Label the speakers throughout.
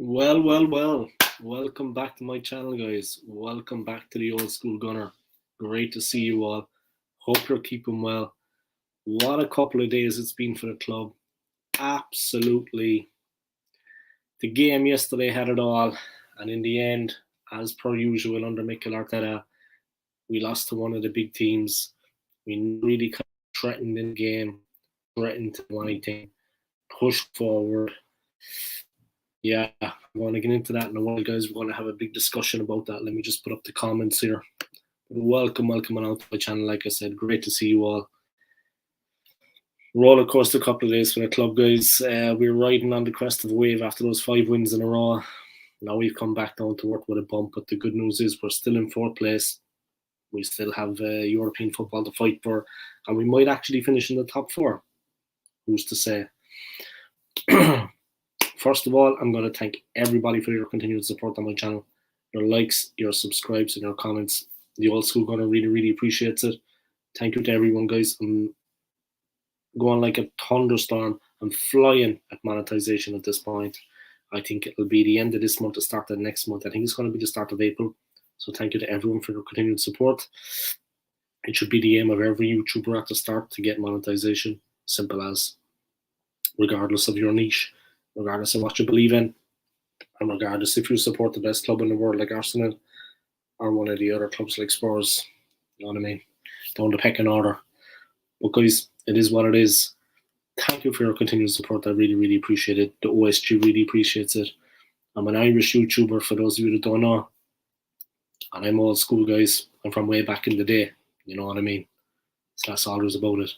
Speaker 1: Well. Welcome back to my channel, guys. Welcome back to the Old School Gunner. Great to see you all. Hope you're keeping well. What a couple of days it's been for the club. Absolutely. The game yesterday had it all. And in the end, as per usual under Mikel Arteta, we lost to one of the big teams. We really kind of threatened in the game, threatened to do anything, pushed forward. Yeah, I'm going to get into that in a while, guys. We're going to have a big discussion about that. Let me just put up the comments here. Welcome on out to my channel. Like I said, great to see you all. Roller coaster couple of days for the club, guys. We're riding on the crest of the wave after those 5 wins in a row. Now we've come back down to work with a bump, but the good news is we're still in 4th place. We still have European football to fight for, and we might actually finish in the top 4. Who's to say? First of all, I'm going to thank everybody for your continued support on my channel. Your likes, your subscribes, and your comments. The Old School Gunner really appreciates it. Thank you to everyone, guys. I'm going like a thunderstorm. I'm flying at monetization at this point. I think it'll be the end of this month, the start of next month. I think it's going to be the start of April. So thank you to everyone for your continued support. It should be the aim of every YouTuber at the start to get monetization. Simple as. Regardless of your niche, regardless of what you believe in, and regardless if you support the best club in the world like Arsenal or one of the other clubs like Spurs. You know what I mean? Down the pecking order. But guys, it is what it is. Thank you for your continued support. I really appreciate it. The OSG really appreciates it. I'm an Irish YouTuber, for those of you that don't know. And I'm old school, guys. I'm from way back in the day. You know what I mean? So that's all there's about it.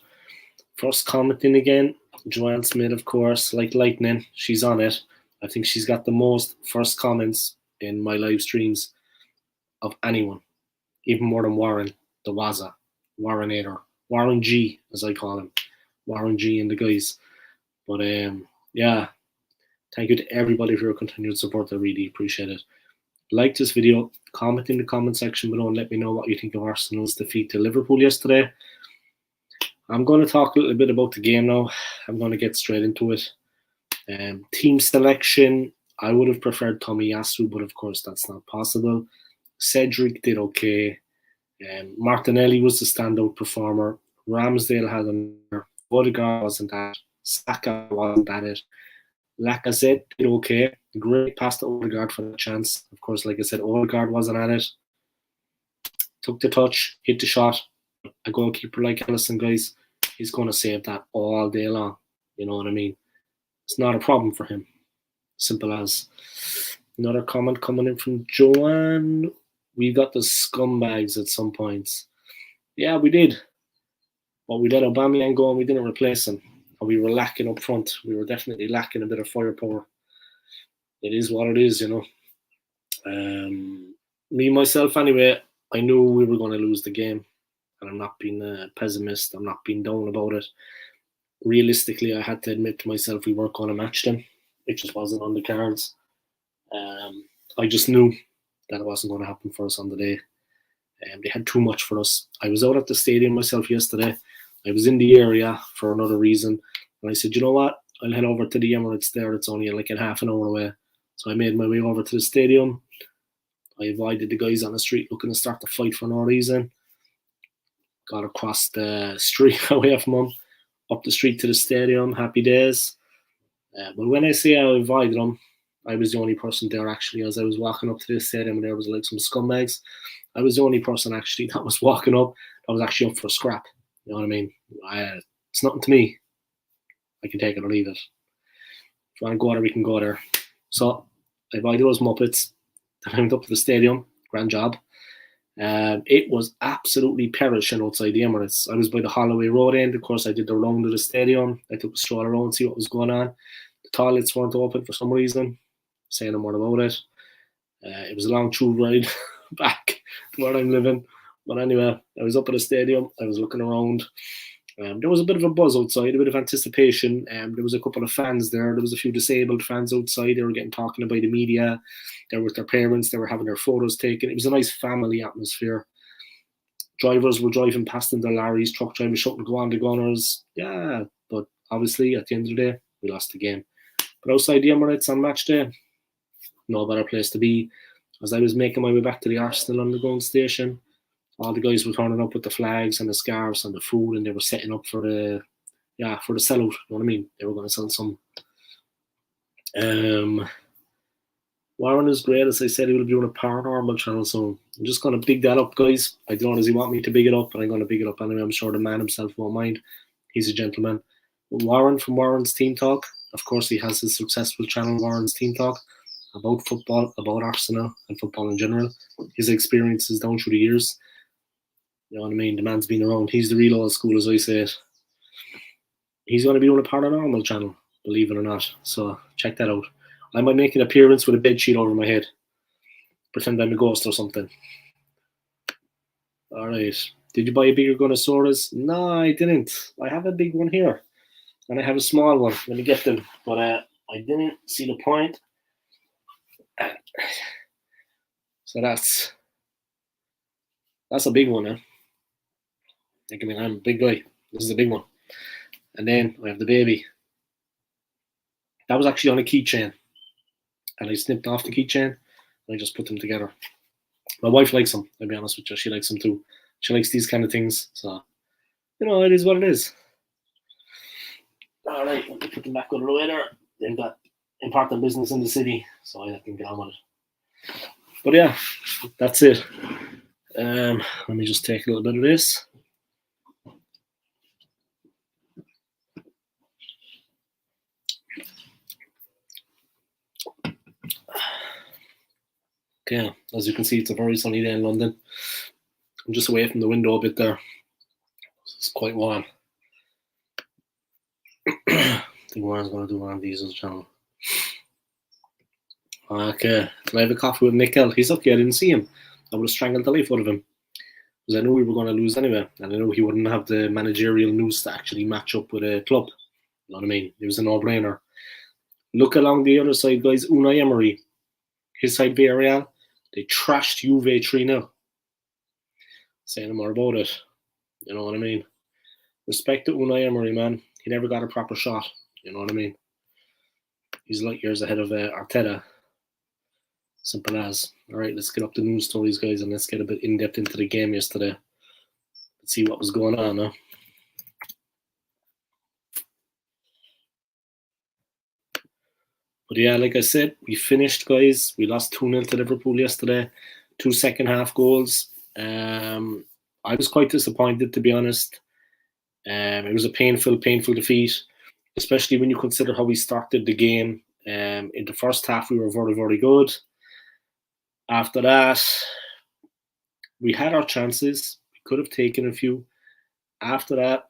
Speaker 1: First commenting again, Joanne Smith, of course, like lightning. She's on it. I think she's got the most first comments in my live streams of anyone, even more than Warren, the Waza, Warrenator, Warren G, as I call him, Warren G and the guys. But yeah, thank you to everybody for your continued support. I really appreciate it. Like this video, comment in the comment section below and let me know what you think of Arsenal's defeat to Liverpool yesterday. I'm going to talk a little bit about the game now. I'm going to get straight into it. Team selection, I would have preferred Tomiyasu, but of course that's not possible. Cedric did okay. Martinelli was the standout performer. Ramsdale had another. Odegaard wasn't that. Saka wasn't at it. Lacazette did okay. Great pass to Odegaard for the chance. Of course, like I said, Odegaard wasn't at it. Took the touch, hit the shot. A goalkeeper like Ellison, guys, he's going to save that all day long. You know what I mean? It's not a problem for him. Simple as. Another comment coming in from Joanne. We got the scumbags at some points. Yeah, we did. But we let Aubameyang go and we didn't replace him. And we were lacking up front. We were definitely lacking a bit of firepower. It is what it is, you know. Me, myself, anyway, I knew we were going to lose the game. And I'm not being a pessimist. I'm not being down about it. Realistically, I had to admit to myself we weren't going to match them. It just wasn't on the cards. I just knew that it wasn't going to happen for us on the day. They had too much for us. I was out at the stadium myself yesterday. I was in the area for another reason. And I said, you know what? I'll head over to the Emirates there. It's only like a half an hour away. So I made my way over to the stadium. I avoided the guys on the street looking to start the fight for no reason. Got across the street away from them, up the street to the stadium. Happy days. But when I say I avoided them, I was the only person there actually. As I was walking up to the stadium, and there was like some scumbags. I was the only person actually that was walking up that was actually up for a scrap. You know what I mean? It's nothing to me. I can take it or leave it. If you want to go there, we can go there. So I avoided those muppets. Then I went up to the stadium. Grand job. It was absolutely perishing outside the Emirates. I was by the Holloway Road end. Of course, I did the round of the stadium. I took a stroll around, see what was going on. The toilets weren't open for some reason. Say no more about it. It was a long tube ride back to where I'm living. But anyway, I was up at the stadium. I was looking around. There was a bit of a buzz outside, a bit of anticipation. There was a couple of fans there. There was a few disabled fans outside. They were getting talking about the media. They were with their parents. They were having their photos taken. It was a nice family atmosphere. Drivers were driving past in their lorries. Truck drivers shouting, go on, the Gunners. Yeah, but obviously, at the end of the day, we lost the game. But outside the Emirates on match day, no better place to be. As I was making my way back to the Arsenal Underground station, all the guys were turning up with the flags and the scarves and the food, and they were setting up for the sellout. You know what I mean? They were going to sell some. Warren is great, as I said. He will be on a paranormal channel soon. I'm just going to big that up, guys. I don't know, does he want me to big it up? But I'm going to big it up anyway. I'm sure the man himself won't mind. He's a gentleman. Warren from Warren's Team Talk. Of course, he has his successful channel, Warren's Team Talk, about football, about Arsenal, and football in general. His experiences down through the years. You know what I mean? The man's been around. He's the real old school, as I say it. He's going to be on a paranormal channel, believe it or not. So check that out. I might make an appearance with a bed sheet over my head. Pretend I'm a ghost or something. All right. Did you buy a bigger Gunnosaurus? No, I didn't. I have a big one here. And I have a small one. Let me get them. But I didn't see the point. So that's a big one, eh? I mean, I'm a big guy. This is a big one. And then I have the baby. That was actually on a keychain. And I snipped off the keychain and I just put them together. My wife likes them, I'll be honest with you. She likes them too. She likes these kind of things. So, you know, it is what it is. All right, I'll put them back on the way there. They've got important business in the city, so I can get on with it. But yeah, that's it. Let me just take a little bit of this. Okay, as you can see, it's a very sunny day in London. I'm just away from the window a bit there. It's quite warm. I think Warren's going to do one of these on the channel. Okay, can I have a coffee with Nickel? He's okay, I didn't see him. I would have strangled the life out of him. Because I knew we were going to lose anyway. And I knew he wouldn't have the managerial news to actually match up with a club. You know what I mean? It was a no-brainer. Look along the other side, guys. Unai Emery. His side, Villarreal. They trashed Juve 3-0. Say no more about it. You know what I mean? Respect to Unai Emery, man. He never got a proper shot. You know what I mean? He's light years ahead of Arteta. Simple as. All right, let's get up the news stories, guys, and let's get a bit in-depth into the game yesterday. Let's see what was going on, huh? But yeah, like I said, we finished, guys. We lost 2-0 to Liverpool yesterday. 2 second-half goals. I was quite disappointed, to be honest. It was a painful defeat, especially when you consider how we started the game. In the first half, we were very, very good. After that, we had our chances. We could have taken a few. After that,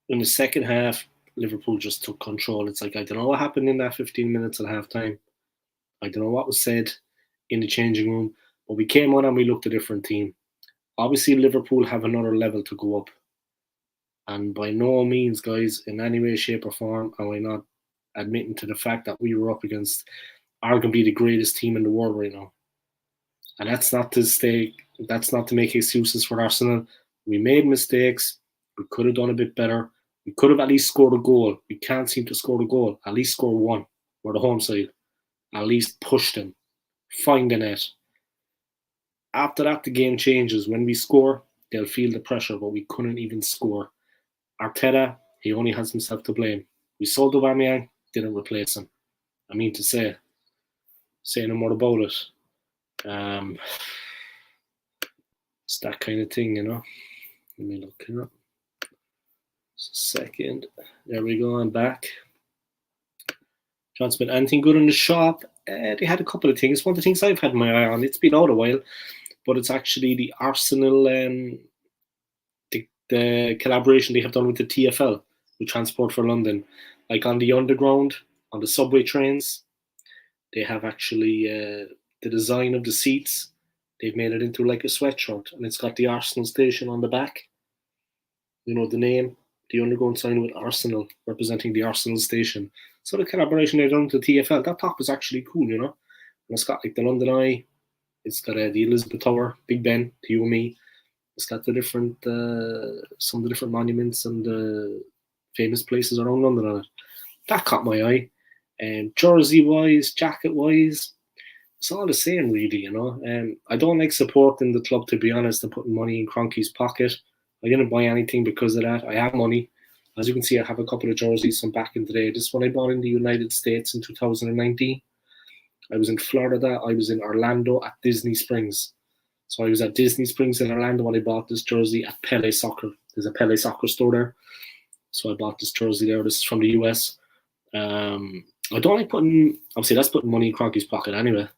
Speaker 1: in the second half, Liverpool just took control. It's like, I don't know what happened in that 15 minutes at halftime. I don't know what was said in the changing room, but we came on and we looked a different team. Obviously, Liverpool have another level to go up. And by no means, guys, in any way, shape, or form, am I not admitting to the fact that we were up against arguably the greatest team in the world right now. And that's not to make excuses for Arsenal. We made mistakes. We could have done a bit better. We could have at least scored a goal. We can't seem to score a goal. At least score one. We're the home side. At least push them. Find the net. After that, the game changes. When we score, they'll feel the pressure, but we couldn't even score. Arteta, he only has himself to blame. We sold Aubameyang, didn't replace him. I mean to say no more about it. It's that kind of thing, you know. Let me look it up. Just a second. There we go, I'm back. John Smith, anything good in the shop? They had a couple of things. One of the things I've had my eye on, it's been out a while, but it's actually the Arsenal, the collaboration they have done with the TfL, with Transport for London. Like on the underground, on the subway trains, they have actually the design of the seats. They've made it into like a sweatshirt, and it's got the Arsenal station on the back. You know, the name, the underground sign with Arsenal, representing the Arsenal station. So the collaboration they've done with the TfL, that top is actually cool, you know. And it's got like the London Eye, it's got the Elizabeth Tower, Big Ben, to you and me. It's got the different, some of the different monuments and famous places around London on it. That caught my eye. Jersey wise, jacket wise, it's all the same, really, you know. I don't like supporting the club, to be honest, and putting money in Cronky's pocket. I didn't buy anything because of that. I have money. As you can see, I have a couple of jerseys from back in the day. This one I bought in the United States in 2019. I was in Florida. I was in Orlando at Disney Springs. So I was at Disney Springs in Orlando when I bought this jersey at Pele Soccer. There's a Pele Soccer store there. So I bought this jersey there. This is from the US. I don't like putting, obviously that's putting money in Cronky's pocket anyway.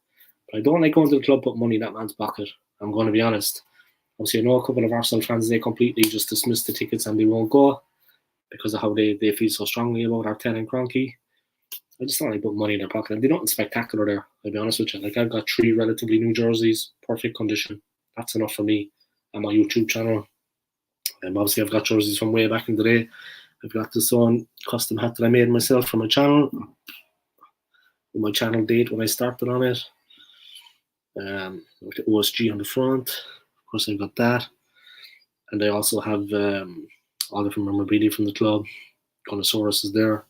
Speaker 1: But I don't like going to the club putting money in that man's pocket. I'm going to be honest. Obviously, I know a couple of Arsenal fans, they completely just dismiss the tickets and they won't go because of how they feel so strongly about Arteta and Kroenke. I just don't like putting money in their pocket. And they don't spectacular there, I'll be honest with you. Like, I've got 3 relatively new jerseys, perfect condition. That's enough for me and my YouTube channel. Obviously, I've got jerseys from way back in the day. I've got this one custom hat that I made myself for my channel. With my channel date when I started on it. With the OSG on the front. Of course, I've got that. And I also have all different memorabilia from the club. Connosaurus is there.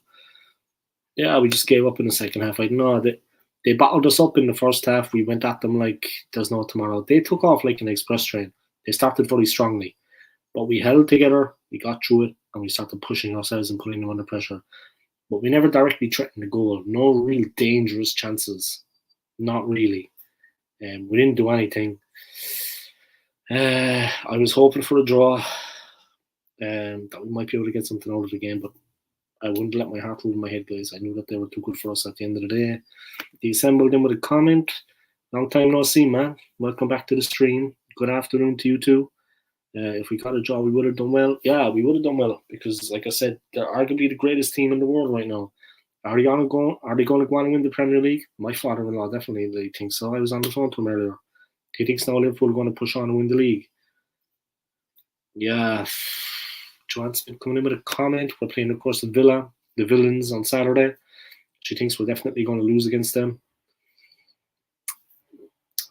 Speaker 1: Yeah, we just gave up in the second half. I don't know. They battled us up in the first half. We went at them like there's no tomorrow. They took off like an express train. They started very strongly. But we held together, we got through it, and we started pushing ourselves and putting them under pressure. But we never directly threatened the goal. No real dangerous chances. Not really. We didn't do anything. I was hoping for a draw. That we might be able to get something out of the game, but I wouldn't let my heart rule in my head, guys. I knew that they were too good for us at the end of the day. They assembled in with a comment. Long time no see, man. Welcome back to the stream. Good afternoon to you too. If we got a draw, we would have done well. Yeah, we would have done well because, like I said, they're arguably the greatest team in the world right now. Are they going to go on and win the Premier League? My father-in-law definitely thinks so. I was on the phone to him earlier. He thinks now Liverpool are going to push on and win the league. Yeah. Joanne's been coming in with a comment. We're playing, of course, the Villains on Saturday. She thinks we're definitely going to lose against them.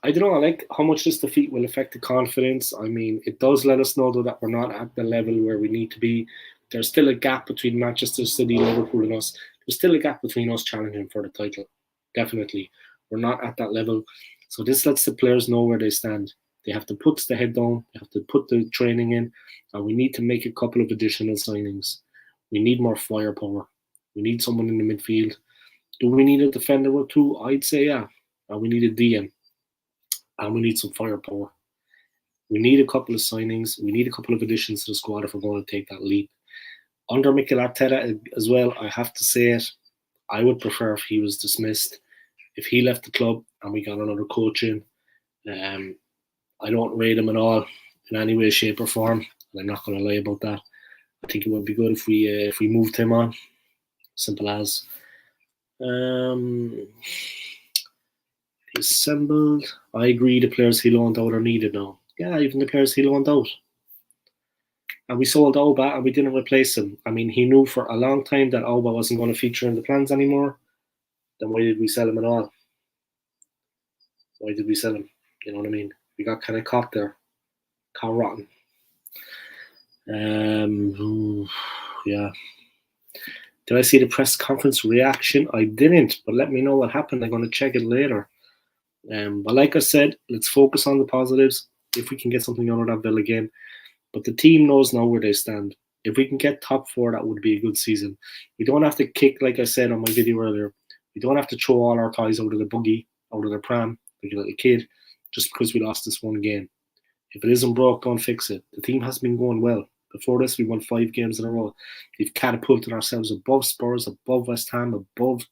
Speaker 1: I don't know, I like how much this defeat will affect the confidence. I mean, it does let us know, though, that we're not at the level where we need to be. There's still a gap between Manchester City, Liverpool, and us. There's still a gap between us challenging for the title. Definitely. We're not at that level. So this lets the players know where they stand. They have to put the head down. They have to put the training in. And we need to make a couple of additional signings. We need more firepower. We need someone in the midfield. Do we need a defender or two? I'd say yeah. And we need a DM. And we need some firepower. We need a couple of signings. We need a couple of additions to the squad if we're going to take that leap. Under Mikel Arteta as well, I have to say it, I would prefer if he was dismissed. If he left the club and we got another coach in, I don't rate him at all in any way, shape or form. And I'm not going to lie about that. I think it would be good if we moved him on. Simple as. Assembled. I agree the players he loaned out are needed now. Yeah, even the players he loaned out. And we sold Auba and we didn't replace him. I mean, he knew for a long time that Auba wasn't going to feature in the plans anymore. Then why did we sell him at all? Why did we sell him? You know what I mean? We got kind of caught there. Caught rotten. Yeah. Did I see the press conference reaction? I didn't, but let me know what happened. I'm going to check it later. But like I said, let's focus on the positives. If we can get something out of that Villa game. But the team knows now where they stand. If we can get top 4, that would be a good season. We don't have to kick, like I said on my video earlier, we don't have to throw all our toys out of the buggy, out of the pram, like a little kid, just because we lost this one game. If it isn't broke, don't fix it. The team has been going well. Before this, we won 5 games in a row. We've catapulted ourselves above Spurs, above West Ham, above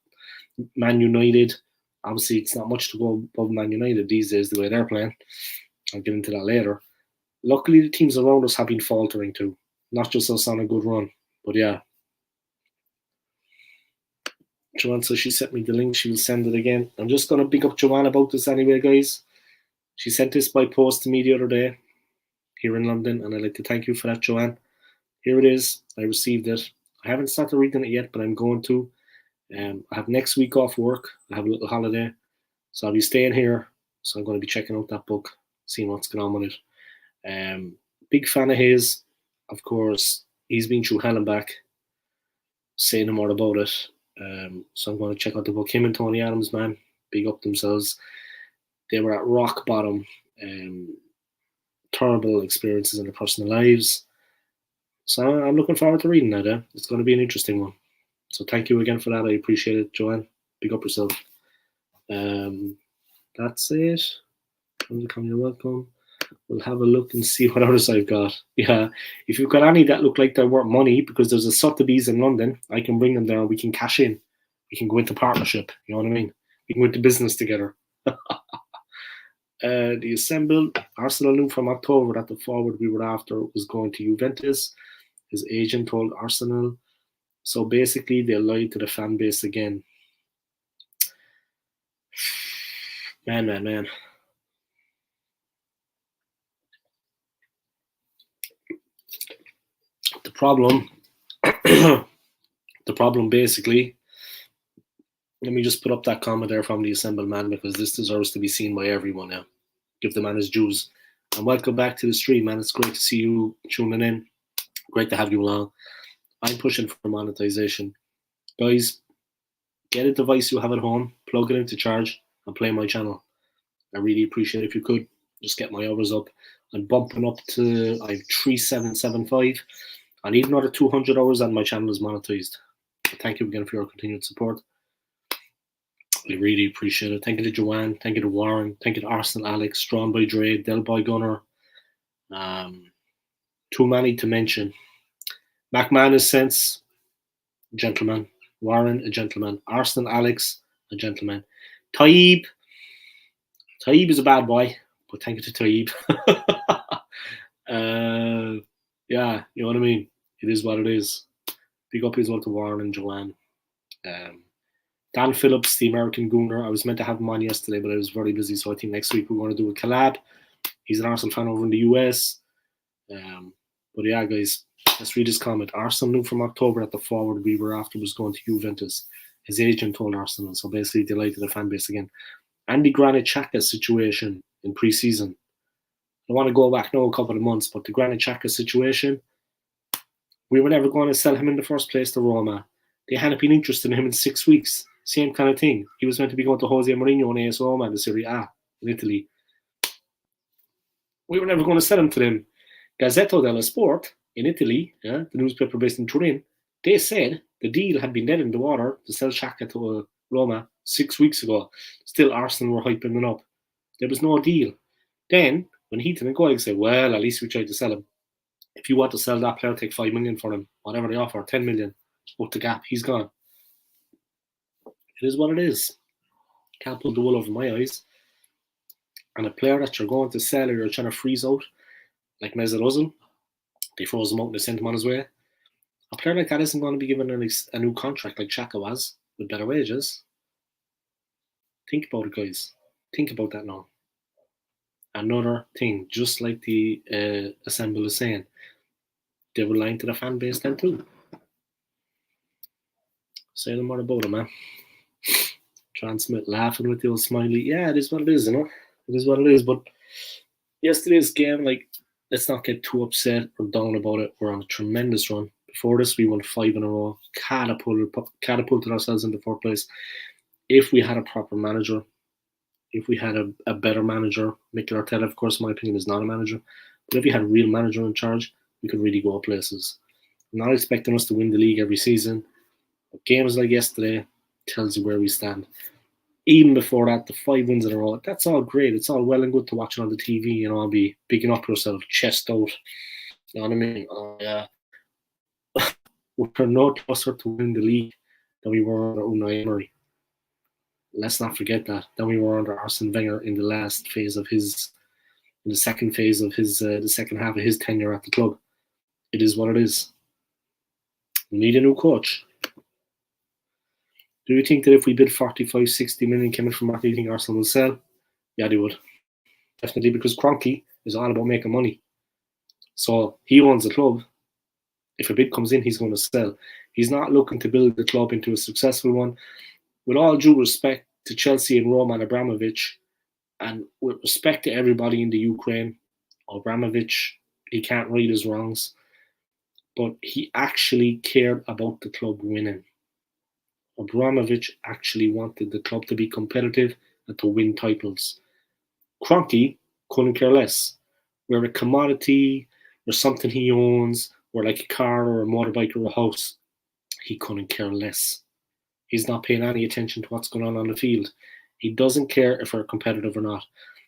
Speaker 1: Man United. Obviously, it's not much to go above Man United these days, the way they're playing. I'll get into that later. Luckily, the teams around us have been faltering too. Not just us on a good run. But yeah. Joanne, so she sent me the link. She will send it again. I'm just going to big up Joanne about this anyway, guys. She sent this by post to me the other day here in London, and I'd like to thank you for that, Joanne. Here it is. I received it. I haven't started reading it yet, but I'm going to. I have next week off work. I have a little holiday. So I'll be staying here. So I'm going to be checking out that book, seeing what's going on with it. Big fan of his. Of course, he's been through hell and back. Say no more about it. So I'm going to check out the book. Him and Tony Adams, man, big up themselves. They were at rock bottom. Terrible experiences in their personal lives. So I'm looking forward to reading that. It's going to be an interesting one. So thank you again for that. I appreciate it, Joanne. Big up yourself. That's it. You're welcome. We'll have a look and see what others I've got. Yeah, if you've got any that look like they're worth money, because there's a Sotheby's in London, I can bring them there and we can cash in. We can go into partnership. You know what I mean? We can go into business together. The assembled Arsenal knew from October that the forward we were after was going to Juventus. His agent told Arsenal. So basically, they lied to the fan base again. Man. The problem basically, let me just put up that comment there from the assembled man, because this deserves to be seen by everyone now. Give the man his dues. And welcome back to the stream, man. It's great to see you tuning in. Great to have you along. I'm pushing for monetization. Guys, get a device you have at home, plug it into charge, and play my channel. I really appreciate it if you could. Just get my hours up. I'm bumping up to, I have 3775. I need another 200 hours and my channel is monetized. Thank you again for your continued support. I really appreciate it. Thank you to Joanne. Thank you to Warren. Thank you to Arsenal Alex, Drawn by Dre, Del Boy Gunner. Too many to mention. McManus Sense, gentleman. Warren, a gentleman. Arsenal Alex, a gentleman. Taib is a bad boy, but thank you to Taib. Yeah, you know what I mean? It is what it is. Big up as well to Warren and Joanne. Dan Phillips, the American Gooner. I was meant to have him on yesterday, but I was very busy, so I think next week we're going to do a collab. He's an Arsenal fan over in the US. But yeah, guys, let's read his comment. Arsenal knew from October that the forward we were after was going to Juventus. His agent told Arsenal, so basically they lied to the fan base again. Andy Granit Xhaka's situation in pre-season. I want to go back now a couple of months, but the Granit Xhaka situation, we were never going to sell him in the first place to Roma. They hadn't been interested in him in 6 weeks. Same kind of thing. He was meant to be going to Jose Mourinho and AS Roma in the Serie A in Italy. We were never going to sell him to them. Gazzetta dello Sport in Italy, the newspaper based in Turin, they said the deal had been dead in the water to sell Xhaka to Roma 6 weeks ago. Still, Arsenal were hyping him up. There was no deal. Then, when Heaton and COYG said, well, at least we tried to sell him. If you want to sell that player, take 5 million for him. Whatever they offer, 10 million. Up the gap. He's gone. It is what it is. Can't pull the wool over my eyes. And a player that you're going to sell or you're trying to freeze out, like Mesut Ozil, they froze him out and they sent him on his way. A player like that isn't going to be given a new contract like Xhaka was, with better wages. Think about it, guys. Think about that now. Another thing, just like the Assemble is saying, they were lying to the fan base then too. Say no more about it, man. Transmit laughing with the old smiley. Yeah, it is what it is, you know. It is what it is. But yesterday's game, like, let's not get too upset or down about it. We're on a tremendous run. Before this, we won 5 in a row. Catapulted ourselves into 4th place. If we had a proper manager, if we had a better manager, Mikel Arteta, of course, in my opinion, is not a manager. But if we had a real manager in charge, we could really go places. I'm not expecting us to win the league every season. But games like yesterday tells you where we stand. Even before that, the 5 wins in a row, that's all great. It's all well and good to watch it on the TV, you know, be bigging up yourself, chest out. You know what I mean? Yeah. We're no closer to winning the league than we were under Unai Emery. Let's not forget that. Than we were under Arsene Wenger in the last phase of his, in the second phase of his, the second half of his tenure at the club. It is what it is. We need a new coach. Do you think that if we bid 45, 60 million coming from market, do you think Arsenal will sell? Yeah, they would. Definitely, because Kroenke is all about making money. So he owns the club. If a bid comes in, he's going to sell. He's not looking to build the club into a successful one. With all due respect to Chelsea and Roman Abramovich, and with respect to everybody in the Ukraine, Abramovich, he can't right his wrongs, but he actually cared about the club winning. Abramovich actually wanted the club to be competitive and to win titles. Kroenke couldn't care less. We're a commodity, we're something he owns, we're like a car or a motorbike or a house. He couldn't care less. He's not paying any attention to what's going on the field. He doesn't care if we're competitive or not.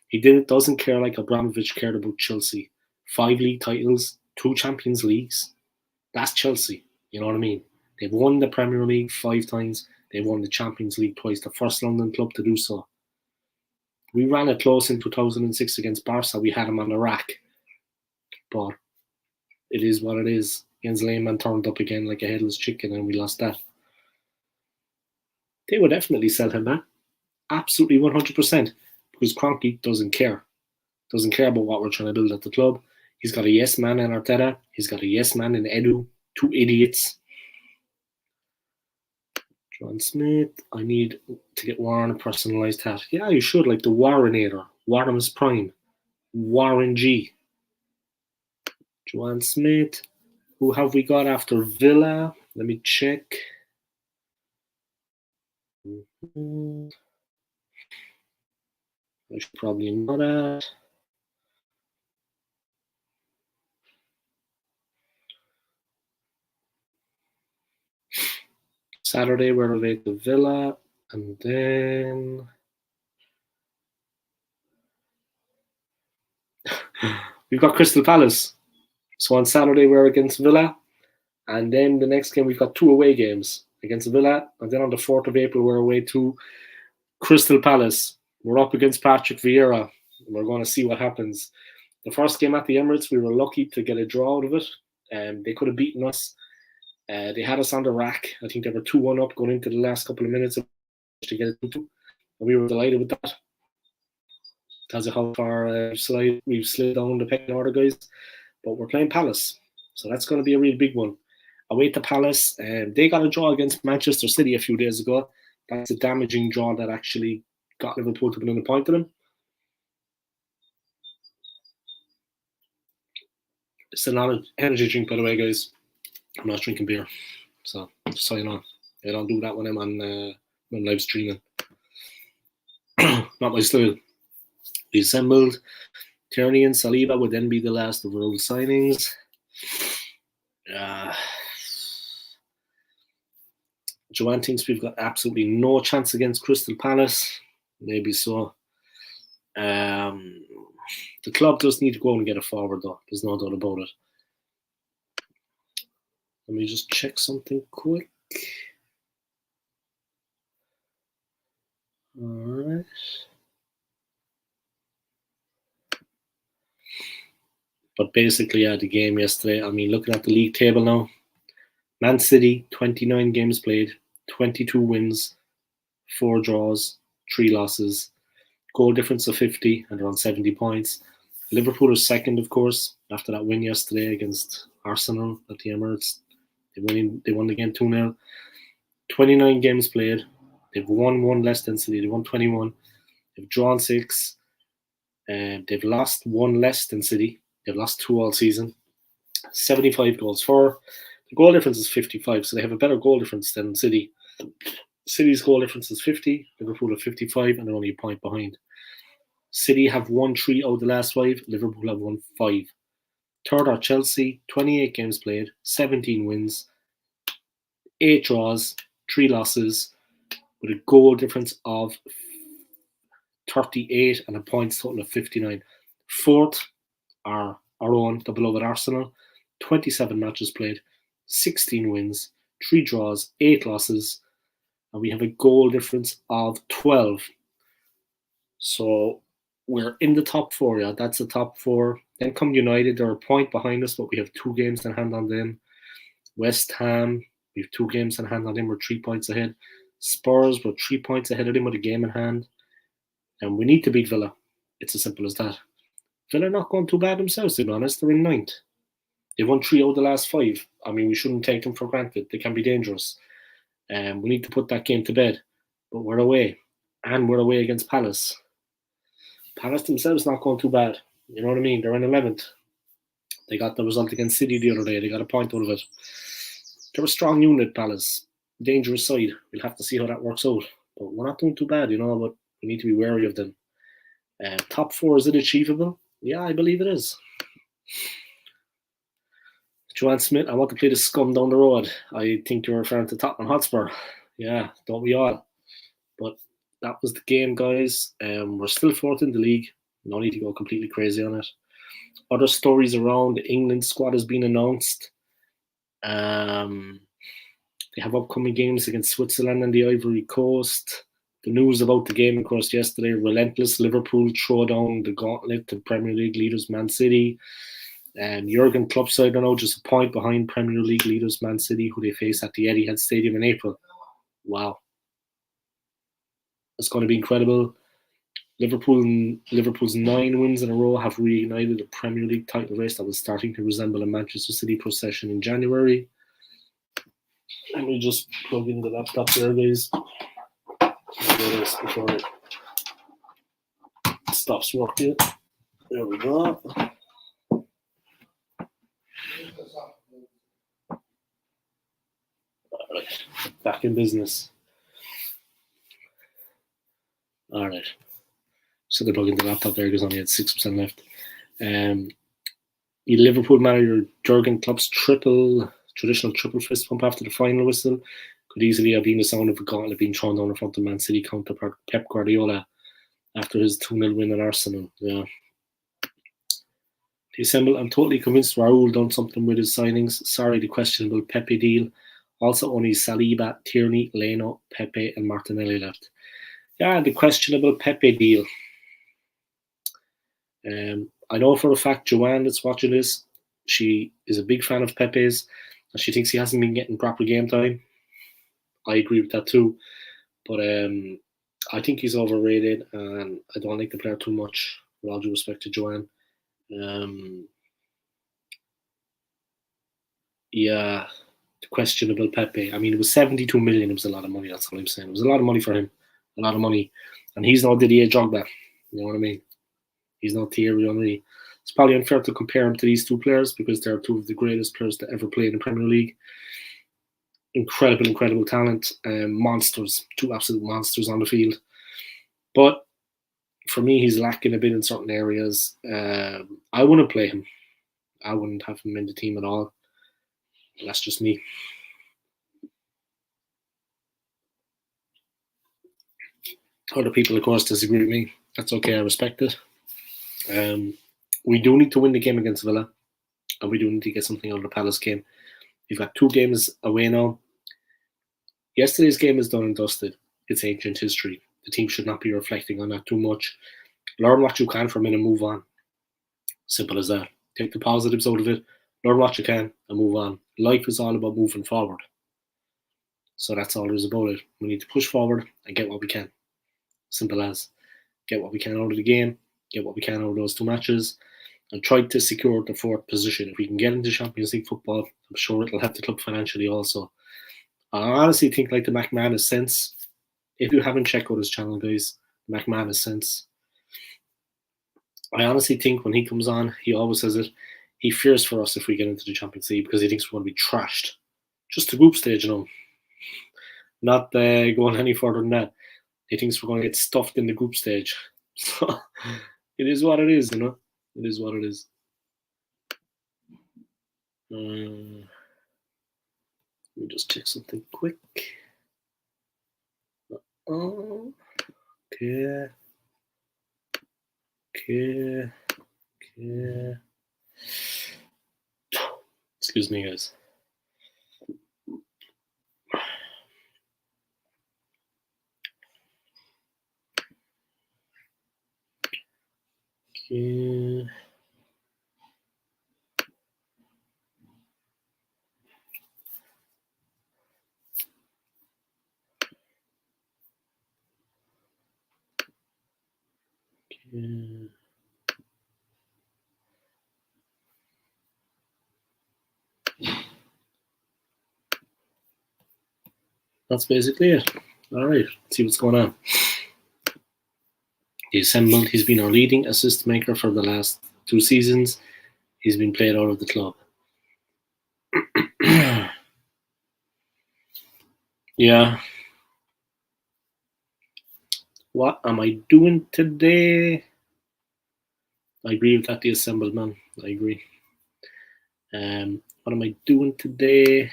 Speaker 1: He doesn't care like Abramovich cared about Chelsea. 5 league titles, 2 Champions Leagues. That's Chelsea. You know what I mean? They've won the Premier League 5 times. They've won the Champions League twice. The first London club to do so. We ran it close in 2006 against Barca. We had him on the rack. But it is what it is. Jens Lehmann turned up again like a headless chicken and we lost that. They would definitely sell him back. Absolutely 100%. Because Kroenke doesn't care. Doesn't care about what we're trying to build at the club. He's got a yes man in Arteta. He's got a yes man in Edu. 2 idiots. John Smith. I need to get Warren a personalised hat. Yeah, you should. Like the Warrenator. Warren's Prime. Warren G. Joanne Smith. Who have we got after Villa? Let me check. I should probably know that. Saturday we're away to Villa, and then we've got Crystal Palace. So on Saturday we're against Villa, and then the next game we've got 2 away games against Villa, and then on the 4th of April we're away to Crystal Palace. We're up against Patrick Vieira. We're going to see what happens. The first game at the Emirates, we were lucky to get a draw out of it. They could have beaten us. They had us on the rack. I think they were 2-1 up going into the last couple of minutes to get it 2-2. And we were delighted with that. Tells you how far we've slid down the pecking order, guys. But we're playing Palace. So that's going to be a really big one. Away to Palace. They got a draw against Manchester City a few days ago. That's a damaging draw that actually got Liverpool to win a point to them. It's an energy drink, by the way, guys. I'm not drinking beer. So, just so you know. I don't do that when I'm on when live streaming. Not my style. We assembled. Tierney and Saliba would then be the last of our old signings. Joanne thinks we've got absolutely no chance against Crystal Palace. Maybe so. The club does need to go and get a forward, though. There's no doubt about it. Let me just check something quick. All right. But basically, yeah, the game yesterday, I mean, looking at the league table now, Man City, 29 games played, 22 wins, 4 draws, 3 losses, goal difference of 50, and around 70 points. Liverpool is second, of course, after that win yesterday against Arsenal at the Emirates. They won the game 2-0. 29 games played. They've won 1 less than City. They won 21. They've drawn 6. They've lost 1 less than City. They've lost 2 all season. 75 goals for. The goal difference is 55, so they have a better goal difference than City. City's goal difference is 50. Liverpool have 55, and they're only a point behind. City have won 3 out of the last 5. Liverpool have won 5. Third are Chelsea, 28 games played, 17 wins, 8 draws, 3 losses, with a goal difference of 38 and a points total of 59. Fourth are our own, the beloved Arsenal, 27 matches played, 16 wins, 3 draws, 8 losses, and we have a goal difference of 12. So we're in the top 4, yeah, that's the top 4. Then come United, they're a point behind us, but we have 2 games in hand on them. West Ham, we have 2 games in hand on them, we're 3 points ahead. Spurs, we're 3 points ahead of them with a game in hand. And we need to beat Villa. It's as simple as that. Villa are not going too bad themselves, to be honest. They're in 9th. They've won 3 out of the last 5. I mean, we shouldn't take them for granted. They can be dangerous. We need to put that game to bed. But we're away. And we're away against Palace. Palace themselves not going too bad. You know what I mean? They're in 11th. They got the result against City the other day. They got a point out of it. They're a strong unit, Palace. dangerous side. We'll have to see how that works out. But we're not doing too bad, but we need to be wary of them. Top 4, is it achievable? Yeah, I believe it is. Joanne Smith, I want to play the scum down the road. I think you're referring to Tottenham Hotspur. Yeah, don't we all? But that was the game, guys. We're still 4th in the league. No need to go completely crazy on it. Other stories around, the England squad has been announced. They have upcoming games against Switzerland and the Ivory Coast. The news about the game, of course, yesterday, relentless Liverpool throw down the gauntlet to Premier League leaders Man City. Jurgen Klopp's side are now just a point behind Premier League leaders Man City, who they face at the Etihad Stadium in April. Wow. It's going to be incredible. Liverpool's 9 wins in a row have reignited a Premier League title race that was starting to resemble a Manchester City procession in January. Let me just plug in the laptop there, guys. Before it stops working. There we go. Alright, back in business. Alright. So they're plugging the laptop there because only had 6% left. Liverpool manager Jurgen Klopp's traditional triple fist pump after the final whistle could easily have been the sound of a gauntlet being thrown down in front of Man City counterpart Pep Guardiola after his 2-0 win at Arsenal. Yeah. The Assemble, I'm totally convinced Raul done something with his signings. Sorry, the questionable Pepe deal. Also only Saliba, Tierney, Leno, Pepe and Martinelli left. Yeah, the questionable Pepe deal. I know for a fact Joanne that's watching this, she is a big fan of Pepe's and she thinks he hasn't been getting proper game time. I agree with that too. But I think he's overrated and I don't like the player too much, with all due respect to Joanne. Yeah, the questionable Pepe. I mean, it was 72 million. It was a lot of money. That's all I'm saying. It was a lot of money for him. A lot of money. And he's not Didier Drogba. You know what I mean? He's not Thierry Henry. It's probably unfair to compare him to these two players because they're two of the greatest players to ever play in the Premier League. Incredible talent. Monsters. 2 absolute monsters on the field. But for me, he's lacking a bit in certain areas. I wouldn't play him. I wouldn't have him in the team at all. That's just me. Other people, of course, disagree with me. That's okay. I respect it. We do need to win the game against Villa, and we do need to get something out of the Palace game. We've got 2 games away now. Yesterday's game is done and dusted. It's ancient history. The team should not be reflecting on that too much. Learn what you can from it and move on. Simple as that. Take the positives out of it, learn what you can, and move on. Life is all about moving forward. So that's all there is about it. We need to push forward and get what we can. Simple as. Get what we can out of the game, get what we can out of those 2 matches, and try to secure the 4th position. If we can get into Champions League football, I'm sure it'll help the club financially also. I honestly think like the McMahon sense. If you haven't checked out his channel, guys, McMahon sense. I honestly think when he comes on, he always says it, he fears for us if we get into the Champions League because he thinks we're going to be trashed. Just the group stage, Not going any further than that. He thinks we're going to get stuffed in the group stage. So it is what it is, It is what it is. Let me just check something quick. Okay. Excuse me, guys. Okay. That's basically it. All right, let's see what's going on. He assembled. He's been our leading assist maker for the last 2 seasons. He's been played out of the club. Yeah. What am I doing today? I agree with that, the assembled man. I agree. What am I doing today?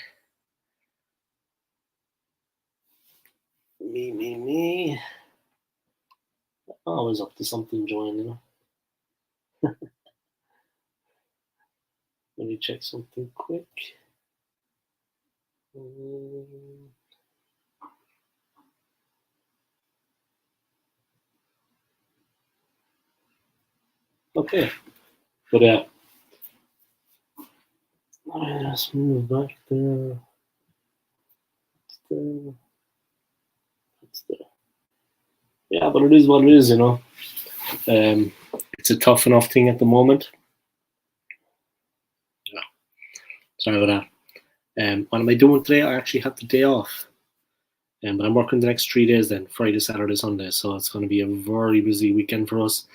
Speaker 1: Me. Always up to something, Joanne, you know. Let me check something quick. Okay. But let's move back there. There. That's there. Yeah, but it is what it is, you know. It's a tough enough thing at the moment. Yeah. Sorry about that. What am I doing today? I actually have the day off. But I'm working the next 3 days then, Friday, Saturday, Sunday. So it's going to be a very busy weekend for us,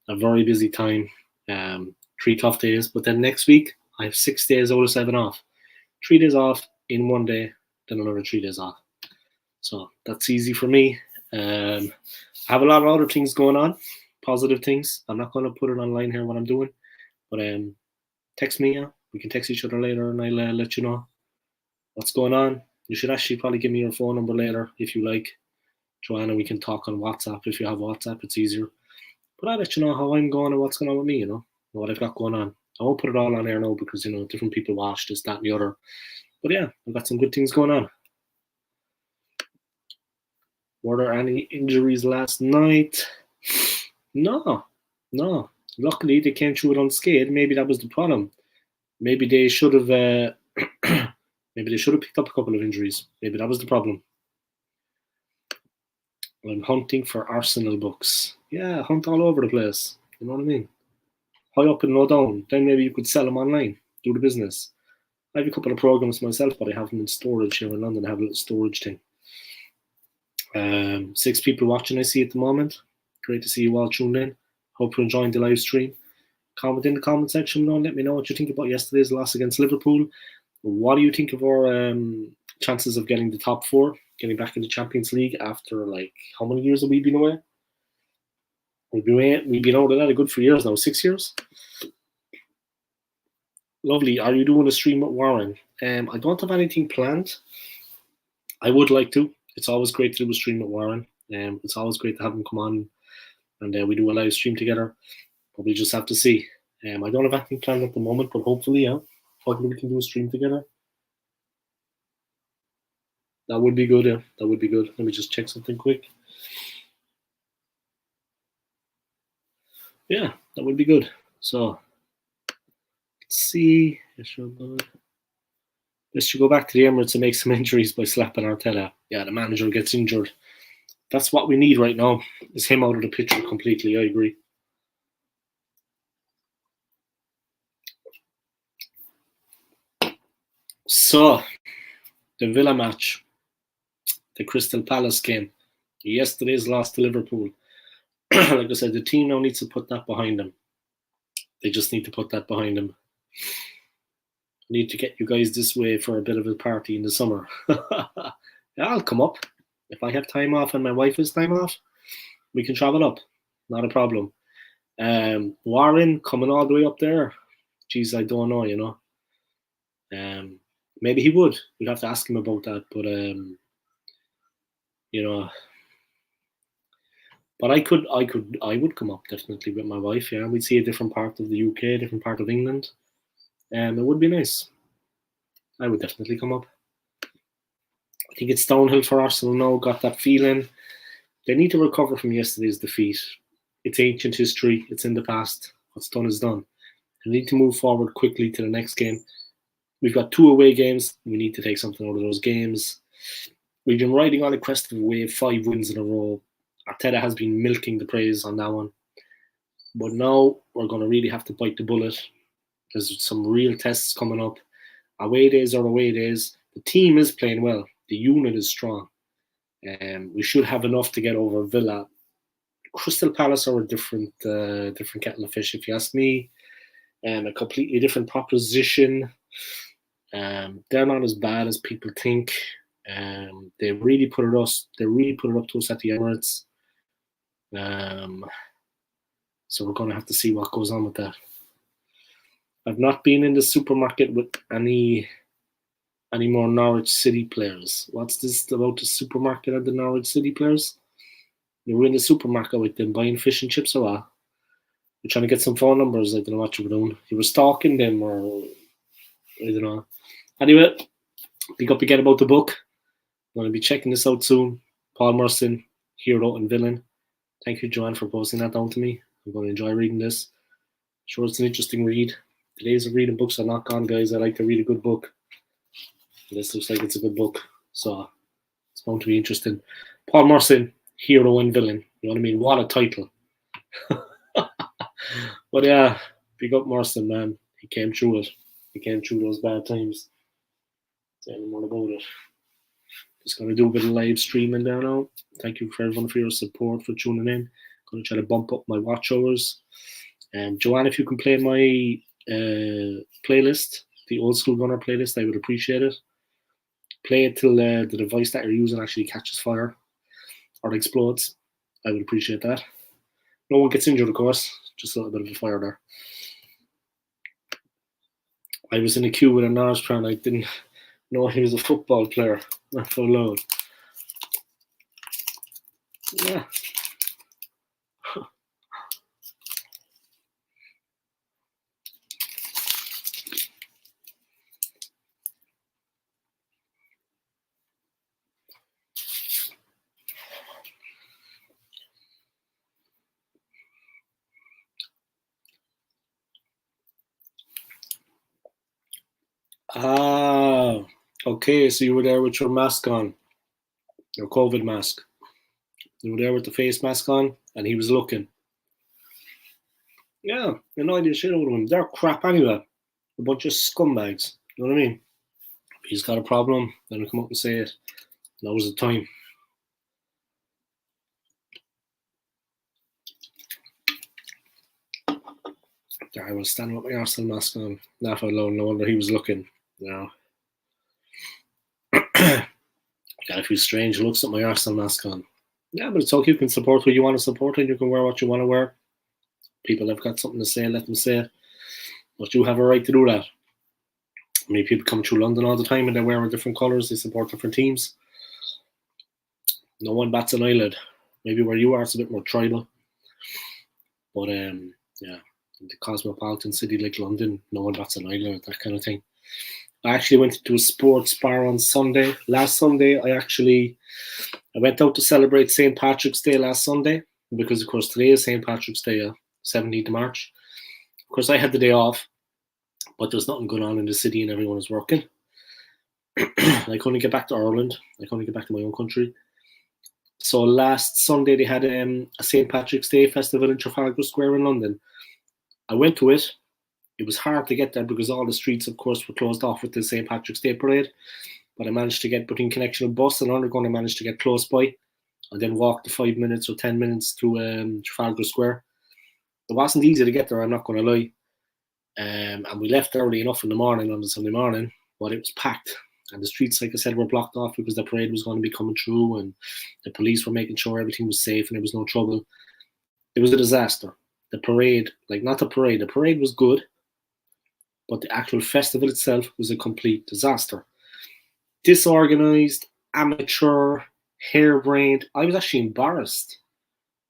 Speaker 1: a very busy time. 3 tough days. But then next week, I have 6 days out of 7 off. 3 days off in one day, then another 3 days off. So that's easy for me. I have a lot of other things going on, positive things. I'm not going to put it online here what I'm doing, but text me. Yeah, we can text each other later, and I'll let you know what's going on. You should actually probably give me your phone number later if you like, Joanna. We can talk on WhatsApp if you have WhatsApp. It's easier. But I'll let you know how I'm going and what's going on with me. You know what I've got going on. I won't put it all on air now because different people watch this, that, and the other. But yeah, I've got some good things going on. Were there any injuries last night? No. Luckily, they came through it unscathed. Maybe that was the problem. Maybe they should have. Maybe they should have picked up a couple of injuries. Maybe that was the problem. I'm hunting for Arsenal books. Yeah, hunt all over the place. You know what I mean? High up and low down. Then maybe you could sell them online. Do the business. I have a couple of programs myself, but I have them in storage here in London. I have a little storage thing. 6 people watching I see at the moment. Great to see you all tuned in. Hope you're enjoying the live stream. Comment in the comment section below and let me know what you think about yesterday's loss against Liverpool. What do you think of our chances of getting the top 4, getting back in the Champions League after how many years have we been away? We've been out of that a good 3 years now, 6 years. Lovely. Are you doing a stream with Warren? I don't have anything planned. I would like to. It's always great to do a stream with Warren. It's always great to have him come on and we do a live stream together. But we just have to see. I don't have anything planned at the moment, but hopefully we can do a stream together. That would be good, yeah. That would be good. Let me just check something quick. Yeah, that would be good. So, let's see. Let's go back to the Emirates and make some injuries by slapping Arteta. Yeah, the manager gets injured. That's what we need right now, is him out of the picture completely. I agree. So, the Villa match, the Crystal Palace game, yesterday's loss to Liverpool. Like I said, the team now needs to put that behind them. They just need to put that behind them. I need to get you guys this way for a bit of a party in the summer. Yeah, I'll come up. If I have time off and my wife has time off, we can travel up. Not a problem. Warren coming all the way up there. Geez, I don't know, maybe he would. We'd have to ask him about that. But but I would come up definitely with my wife. Yeah, we'd see a different part of the UK, a different part of England. It would be nice. I would definitely come up. I think it's downhill for Arsenal now. Got that feeling. They need to recover from yesterday's defeat. It's ancient history. It's in the past. What's done is done. They need to move forward quickly to the next game. We've got 2 away games. We need to take something out of those games. We've been riding on the crest of a wave, 5 wins in a row. Arteta has been milking the praise on that one. But now we're going to really have to bite the bullet. There's some real tests coming up. Away days are away days. The team is playing well. The unit is strong. We should have enough to get over Villa. Crystal Palace are a different kettle of fish, if you ask me. A completely different proposition. They're not as bad as people think. They really put it up to us at the Emirates. So we're going to have to see what goes on with that. I've not been in the supermarket with any more Norwich City players. What's this about the supermarket and the Norwich City players? You were in the supermarket with them buying fish and chips or what? You're trying to get some phone numbers. I don't know what you were doing. You were stalking them or I don't know. Anyway, big up again about the book. I'm going to be checking this out soon. Paul Merson, Hero and Villain. Thank you, Joanne, for posting that down to me. I'm going to enjoy reading this. Sure, it's an interesting read. The days of reading books are not gone, guys. I like to read a good book. This looks like it's a good book, so it's going to be interesting. Paul Merson, Hero and Villain. You know what I mean? What a title. But yeah, big up Merson, man. He came through it. He came through those bad times. Say any more about it. Just going to do a bit of live streaming there now. Thank you for everyone for your support, for tuning in. Going to try to bump up my watch hours. Joanne, if you can play my playlist, the Old School Gunner playlist, I would appreciate it. Play it till the device that you're using actually catches fire or explodes. I would appreciate that. No one gets injured, of course. Just a little bit of a fire there. I was in a queue with a Norwich fan. I didn't know he was a football player. Not so loud. Yeah. Ah, okay. So you were there with your mask on, your COVID mask. You were there with the face mask on, and he was looking. Yeah, you know, I did shit out of him. They're crap anyway. A bunch of scumbags. You know what I mean? If he's got a problem, then he'll come up and say it. Now's the time. I was standing with my Arsenal mask on. Laugh out loud. No wonder he was looking. You know. Got a few strange looks at my Arsenal mask on. Yeah, but it's okay. You can support who you want to support, and you can wear what you want to wear. People have got something to say, let them say it. But you have a right to do that. I mean, people come through London all the time and they wear different colours, they support different teams. No one bats an eyelid. Maybe where you are, it's a bit more tribal. But yeah, in the cosmopolitan city like London, no one bats an eyelid, that kind of thing. I actually went to a sports bar on Sunday. Last Sunday, I went out to celebrate St. Patrick's Day last Sunday, because of course today is St. Patrick's Day, 17th of March. Of course, I had the day off, but there's nothing going on in the city and everyone is working. I couldn't get back to Ireland. I couldn't get back to my own country. So last Sunday they had a St. Patrick's Day festival in Trafalgar Square in London. I went to it. It was hard to get there because all the streets, of course, were closed off with the St. Patrick's Day parade. But I managed to get between Connection and bus and Underground. I managed to get close by and then walk the 5 minutes or 10 minutes to Trafalgar Square. It wasn't easy to get there, I'm not going to lie. And we left early enough in the morning on the Sunday morning, but it was packed. And the streets, like I said, were blocked off because the parade was going to be coming through and the police were making sure everything was safe and there was no trouble. It was a disaster. The parade, the parade was good, but the actual festival itself was a complete disaster. Disorganized, amateur, harebrained. I was actually embarrassed.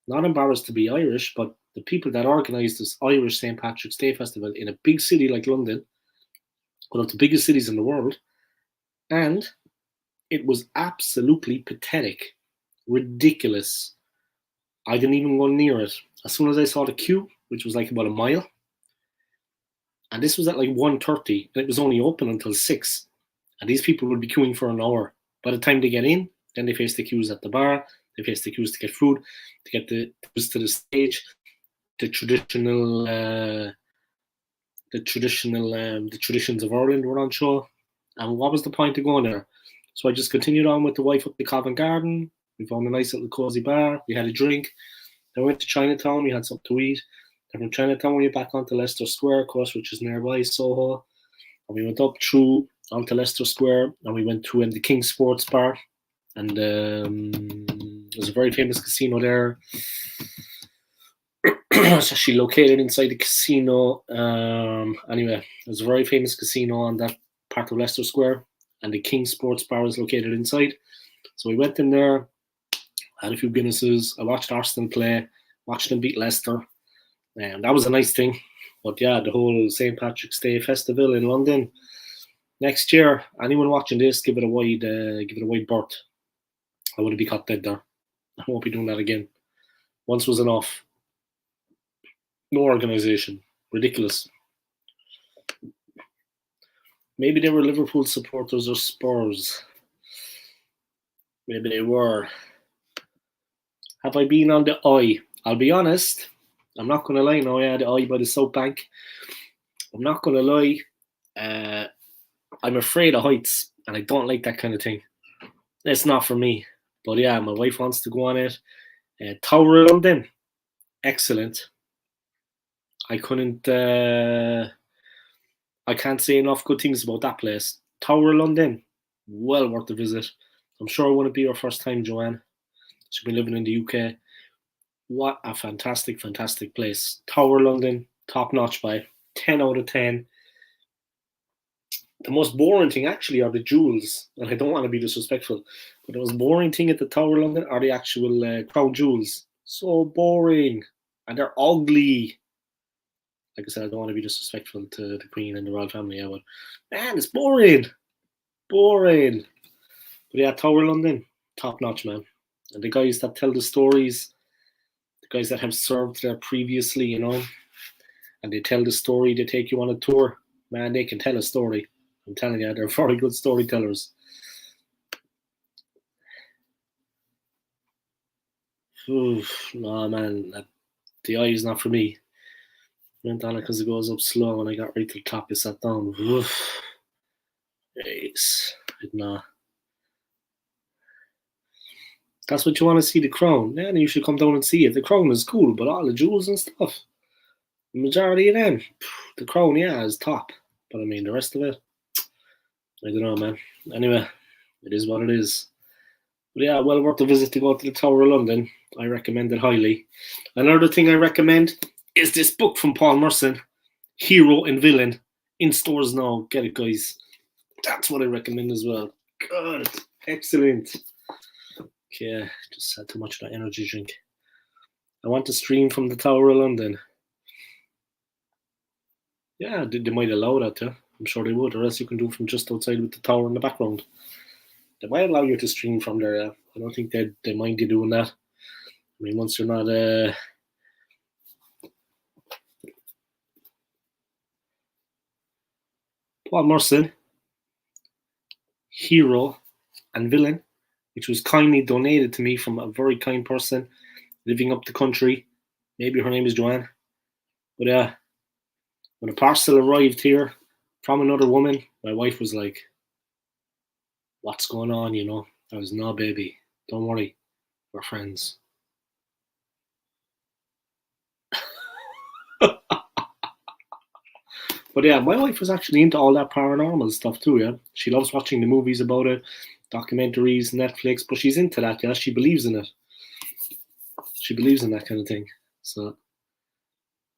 Speaker 1: Not embarrassed to be Irish, but the people that organised this Irish St. Patrick's Day festival in a big city like London, one of the biggest cities in the world, and it was absolutely pathetic, ridiculous. I didn't even go near it. As soon as I saw the queue, which was like about a mile, and this was at like 1:30, and it was only open until 6, and these people would be queuing for an hour. By the time they get in, then they face the queues at the bar, they face the queues to get food, to get the queues to the stage, the traditions of Ireland were on show. And what was the point of going there? So I just continued on with the wife up the Covent Garden. We found a nice little cozy bar. We had a drink. Then we went to Chinatown. We had something to eat. Then from Chinatown, we went back onto Leicester Square, of course, which is nearby, Soho. And we went up through onto Leicester Square, and we went to the King Sports Bar, and there's a very famous casino there. It's actually located inside the casino. Anyway, there's a very famous casino on that part of Leicester Square, and the King Sports Bar is located inside. So we went in there, had a few Guinnesses. I watched Arsenal play, watched them beat Leicester, and that was a nice thing. But yeah, the whole St. Patrick's Day festival in London next year. Anyone watching this, give it a wide berth. I wouldn't be caught dead there. I won't be doing that again. Once was enough. No organisation. Ridiculous. Maybe they were Liverpool supporters or Spurs. Maybe they were. Have I been on the Eye? I'll be honest. I'm not going to lie now. Yeah, the Eye by the South Bank. I'm not going to lie. I'm afraid of heights, and I don't like that kind of thing. It's not for me. But yeah, my wife wants to go on it. Tower of London. Excellent. I can't say enough good things about that place. Tower of London. Well worth a visit. I'm sure it wouldn't be your first time, Joanne. She's been living in the UK. What a fantastic, fantastic place. Tower of London, top notch by 10 out of 10. The most boring thing actually are the jewels, and I don't want to be disrespectful, but the most boring thing at the Tower of London are the actual crown jewels. So boring, and they're ugly. Like I said, I don't want to be disrespectful to the Queen and the royal family, but man, it's boring. Boring. But yeah, Tower of London, top notch, man. And the guys that tell the stories, the guys that have served there previously, you know, and they tell the story, they take you on a tour, man, they can tell a story. I'm telling you, they're very good storytellers. Oof, no, man, the Eye is not for me. I went on it because it goes up slow, and I got right to the top, it sat down. Oof. Jeez, nah. That's what you want to see, the crown. Yeah, then you should come down and see it. The crown is cool, but all the jewels and stuff, the majority of them, the crown, yeah, is top. But I mean, the rest of it, I don't know, man. Anyway, it is what it is. But yeah, well worth a visit to go to the Tower of London. I recommend it highly. Another thing I recommend is this book from Paul Merson, Hero and Villain, in stores now. Get it, guys. That's what I recommend as well. Good. Excellent. Okay, just had too much of that energy drink. I want to stream from the Tower of London. Yeah, they might allow that too. I'm sure they would, or else you can do from just outside with the tower in the background. They might allow you to stream from there. Yeah. I don't think they mind you doing that. I mean, once you're not Paul Merson, Hero and Villain, which was kindly donated to me from a very kind person living up the country. Maybe her name is Joanne. But yeah, when a parcel arrived here from another woman, my wife was like, "What's going on?" You know, I was, "No, baby, don't worry, we're friends." But yeah, my wife was actually into all that paranormal stuff too. Yeah, she loves watching the movies about it, documentaries, Netflix. But she's into that. Yeah, she believes in it. She believes in that kind of thing. So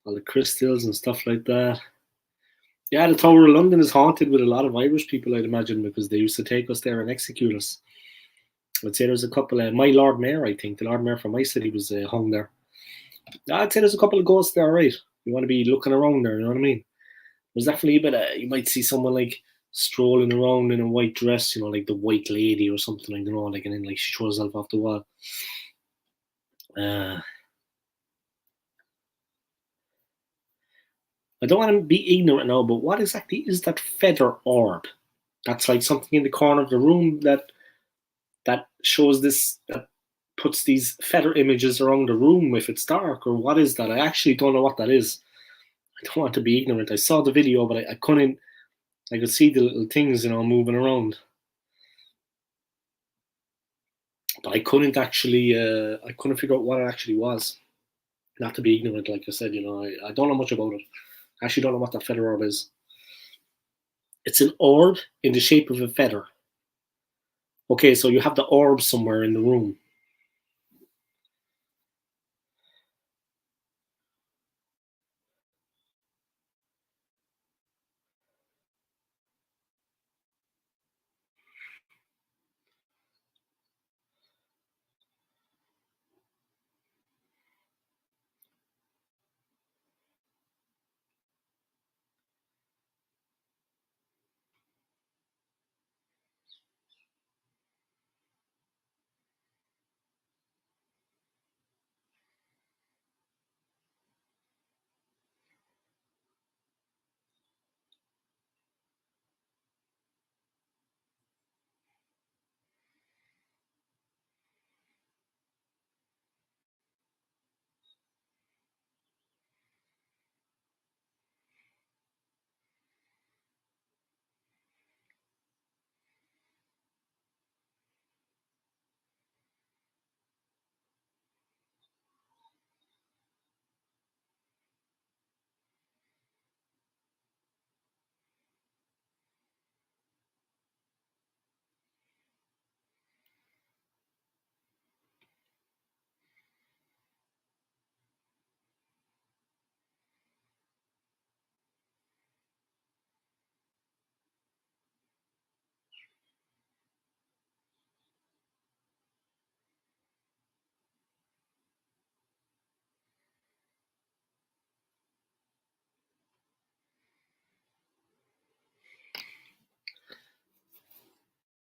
Speaker 1: all the crystals and stuff like that. Yeah, the Tower of London is haunted with a lot of Irish people, I'd imagine, because they used to take us there and execute us. I'd say there's a couple. My Lord Mayor, I think, the Lord Mayor from my city was hung there. I'd say there's a couple of ghosts there, right? You want to be looking around there, you know what I mean? There's definitely a bit of, you might see someone like strolling around in a white dress, you know, like the White Lady or something, I don't know, like, and then like she throws herself off the wall. I don't want to be ignorant now, but what exactly is that feather orb? That's like something in the corner of the room that shows this, that puts these feather images around the room if it's dark, or what is that? I actually don't know what that is. I don't want to be ignorant. I saw the video, but I couldn't. I could see the little things, you know, moving around, but I couldn't actually. I couldn't figure out what it actually was. Not to be ignorant, like I said, you know, I don't know much about it. I actually don't know what that feather orb is. It's an orb in the shape of a feather. Okay, so you have the orb somewhere in the room.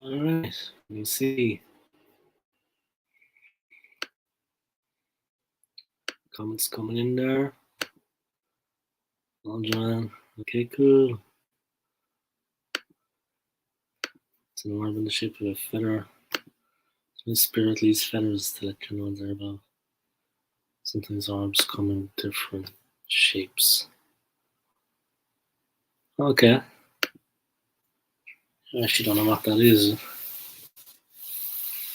Speaker 1: All right, let me see. Comments coming in there. Oh, John. Okay, cool. It's an orb in the shape of a feather. My spirit leaves feathers to let you know they're about. Sometimes orbs come in different shapes. Okay. I actually don't know what that is.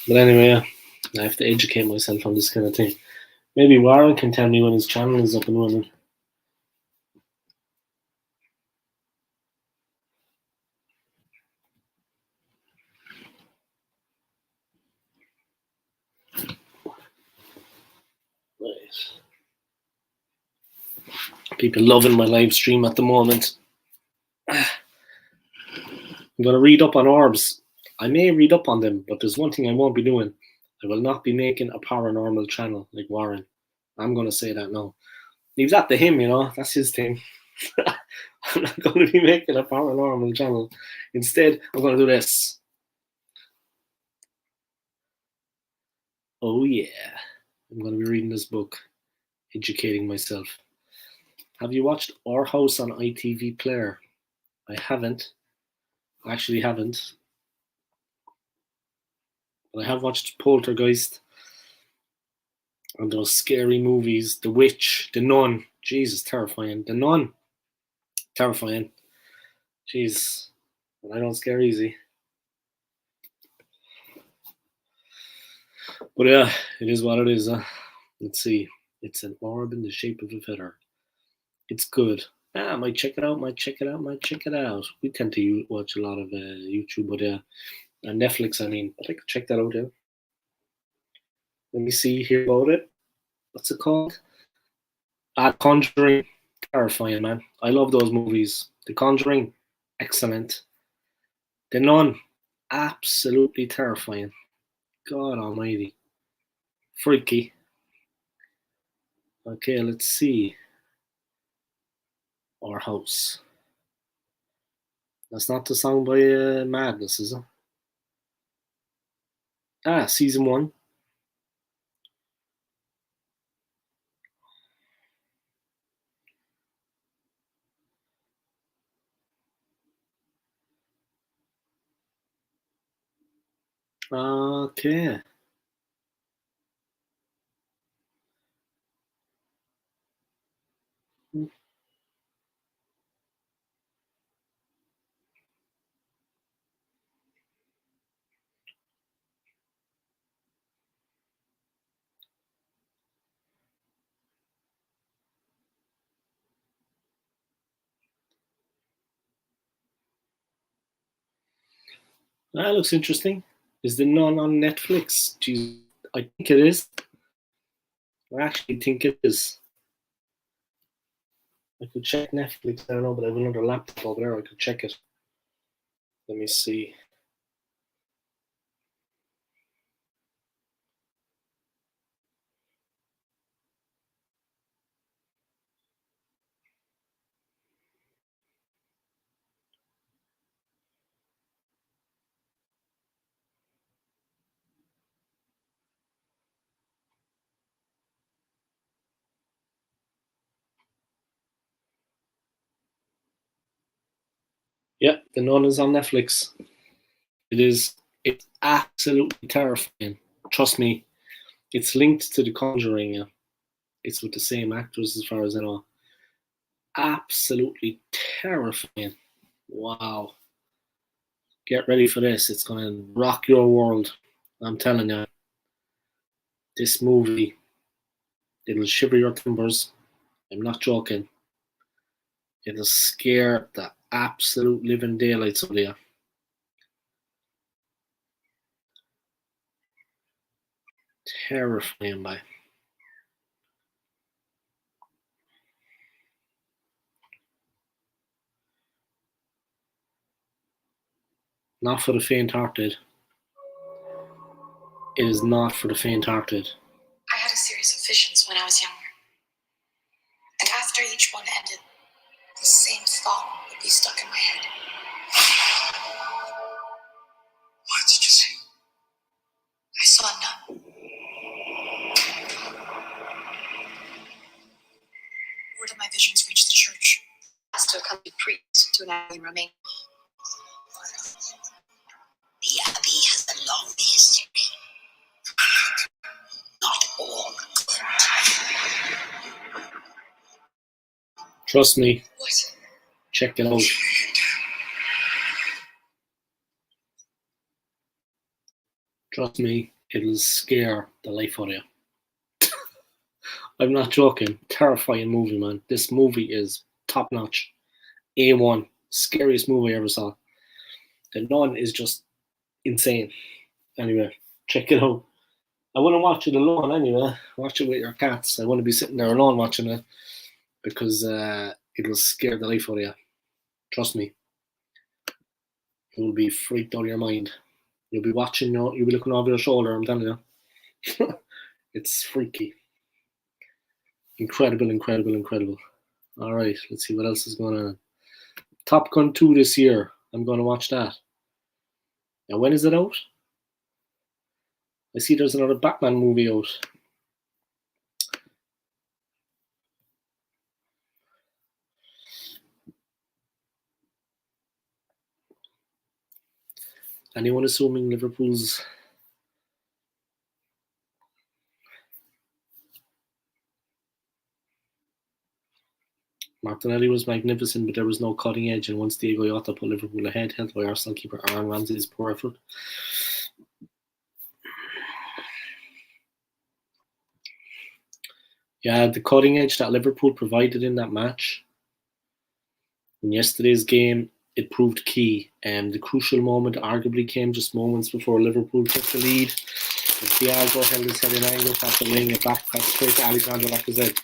Speaker 1: But anyway, yeah, I have to educate myself on this kind of thing. Maybe Warren can tell me when his channel is up and running. Right. People loving my live stream at the moment. I'm going to read up on orbs. I may read up on them, but there's one thing I won't be doing. I will not be making a paranormal channel like Warren. I'm going to say that now. Leave that to him, you know. That's his thing. I'm not going to be making a paranormal channel. Instead, I'm going to do this. Oh, yeah. I'm going to be reading this book, educating myself. Have you watched Our House on ITV Player? I haven't. I actually haven't. But I have watched Poltergeist and those scary movies. The Witch, The Nun. Jesus, terrifying. The Nun. Terrifying. Jeez. I don't scare easy. But yeah, it is what it is. Let's see. It's an orb in the shape of a feather. It's good. I might check it out, might check it out, might check it out. We tend to watch a lot of YouTube, but and Netflix, I mean. But I could check that out, yeah. Let me see here about it. What's it called? Conjuring. Terrifying, man. I love those movies. The Conjuring, excellent. The Nun, absolutely terrifying. God almighty. Freaky. Okay, let's see. Our House. That's not the song by Madness, is it? Season 1. Okay. That looks interesting. Is the Nun on Netflix? Jeez, I think it is. I actually think it is. I could check Netflix. I don't know, but I have another laptop over there. I could check it. Let me see. Yeah, The Nun is on Netflix. It is. It's absolutely terrifying. Trust me. It's linked to The Conjuring. Yeah. It's with the same actors, as far as I know. Absolutely terrifying. Wow. Get ready for this. It's going to rock your world. I'm telling you. This movie, it'll shiver your timbers. I'm not joking. It'll scare the absolute living daylights out of you. Terrifying, by. Not for the faint-hearted. It is not for the faint-hearted.
Speaker 2: I had a series of visions when I was younger. And after each one ended, the same thought would be stuck in my head. What did you see? I saw a nun. Word of my visions reached the church. Asked to accompany priest to an abbey in Romania. The abbey has a long history. Not all.
Speaker 1: Trust me.
Speaker 2: What?
Speaker 1: Check it out. Trust me, it'll scare the life out of you. I'm not joking. Terrifying movie, man. This movie is top notch. A1. Scariest movie I ever saw. The Nun is just insane. Anyway, check it out. I wouldn't watch it alone anyway. Watch it with your cats. I wouldn't be sitting there alone watching it because it'll scare the life out of you. Trust me. You'll be freaked out of your mind. You'll be watching, you'll be looking over your shoulder, I'm telling you. It's freaky. Incredible, incredible, incredible. Alright, let's see what else is going on. Top Gun 2 this year. I'm going to watch that. Now, when is it out? I see there's another Batman movie out. Anyone assuming Liverpool's Martinelli was magnificent, but there was no cutting edge, and once Diego Jota put Liverpool ahead, helped by Arsenal keeper Aaron Ramsey's poor effort. Yeah, the cutting edge that Liverpool provided in that match, in yesterday's game, it proved key. The crucial moment arguably came just moments before Liverpool took the lead. Thiago held his head in anguish after laying a back pass straight to Alexander Lacazette.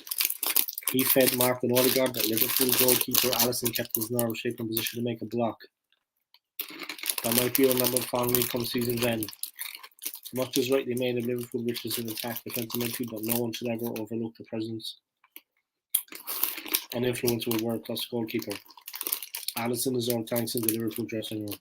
Speaker 1: He fed Martin Odegaard, that Liverpool goalkeeper Alisson kept his nerve shaped in position to make a block. That might be remembered fondly come season's end. Much is rightly made of Liverpool riches in attack defensive midfield, but no one should ever overlook the presence and influence of a world-class goalkeeper. Alisson deserved thanks in the Liverpool dressing room.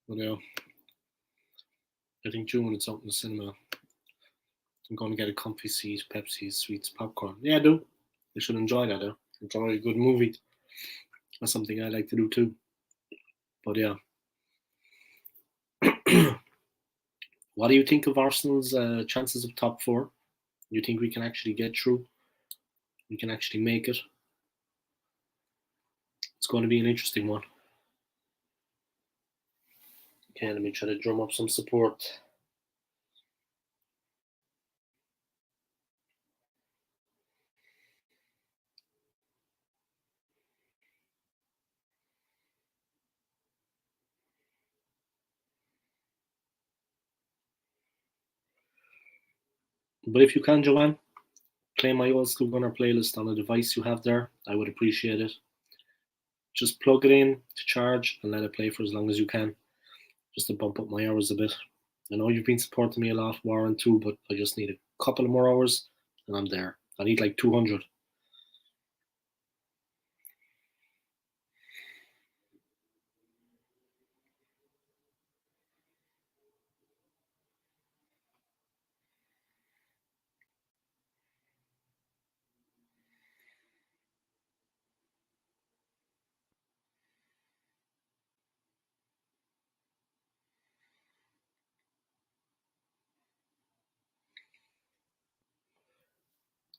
Speaker 1: But yeah, I think June it's out in the cinema. I'm going to get a comfy seat, Pepsi, sweets, popcorn. Yeah, I do. You should enjoy that. Enjoy a good movie. That's something I like to do too. But yeah, What do you think of Arsenal's chances of top four? You think we can actually get through? We can actually make it? It's going to be an interesting one. Okay, let me try to drum up some support. But if you can, Joanne, play my old school gunner playlist on a device you have there. I would appreciate it. Just plug it in to charge and let it play for as long as you can, just to bump up my hours a bit. I know you've been supporting me a lot, Warren too, but I just need a couple of more hours and I'm there. I need like 200.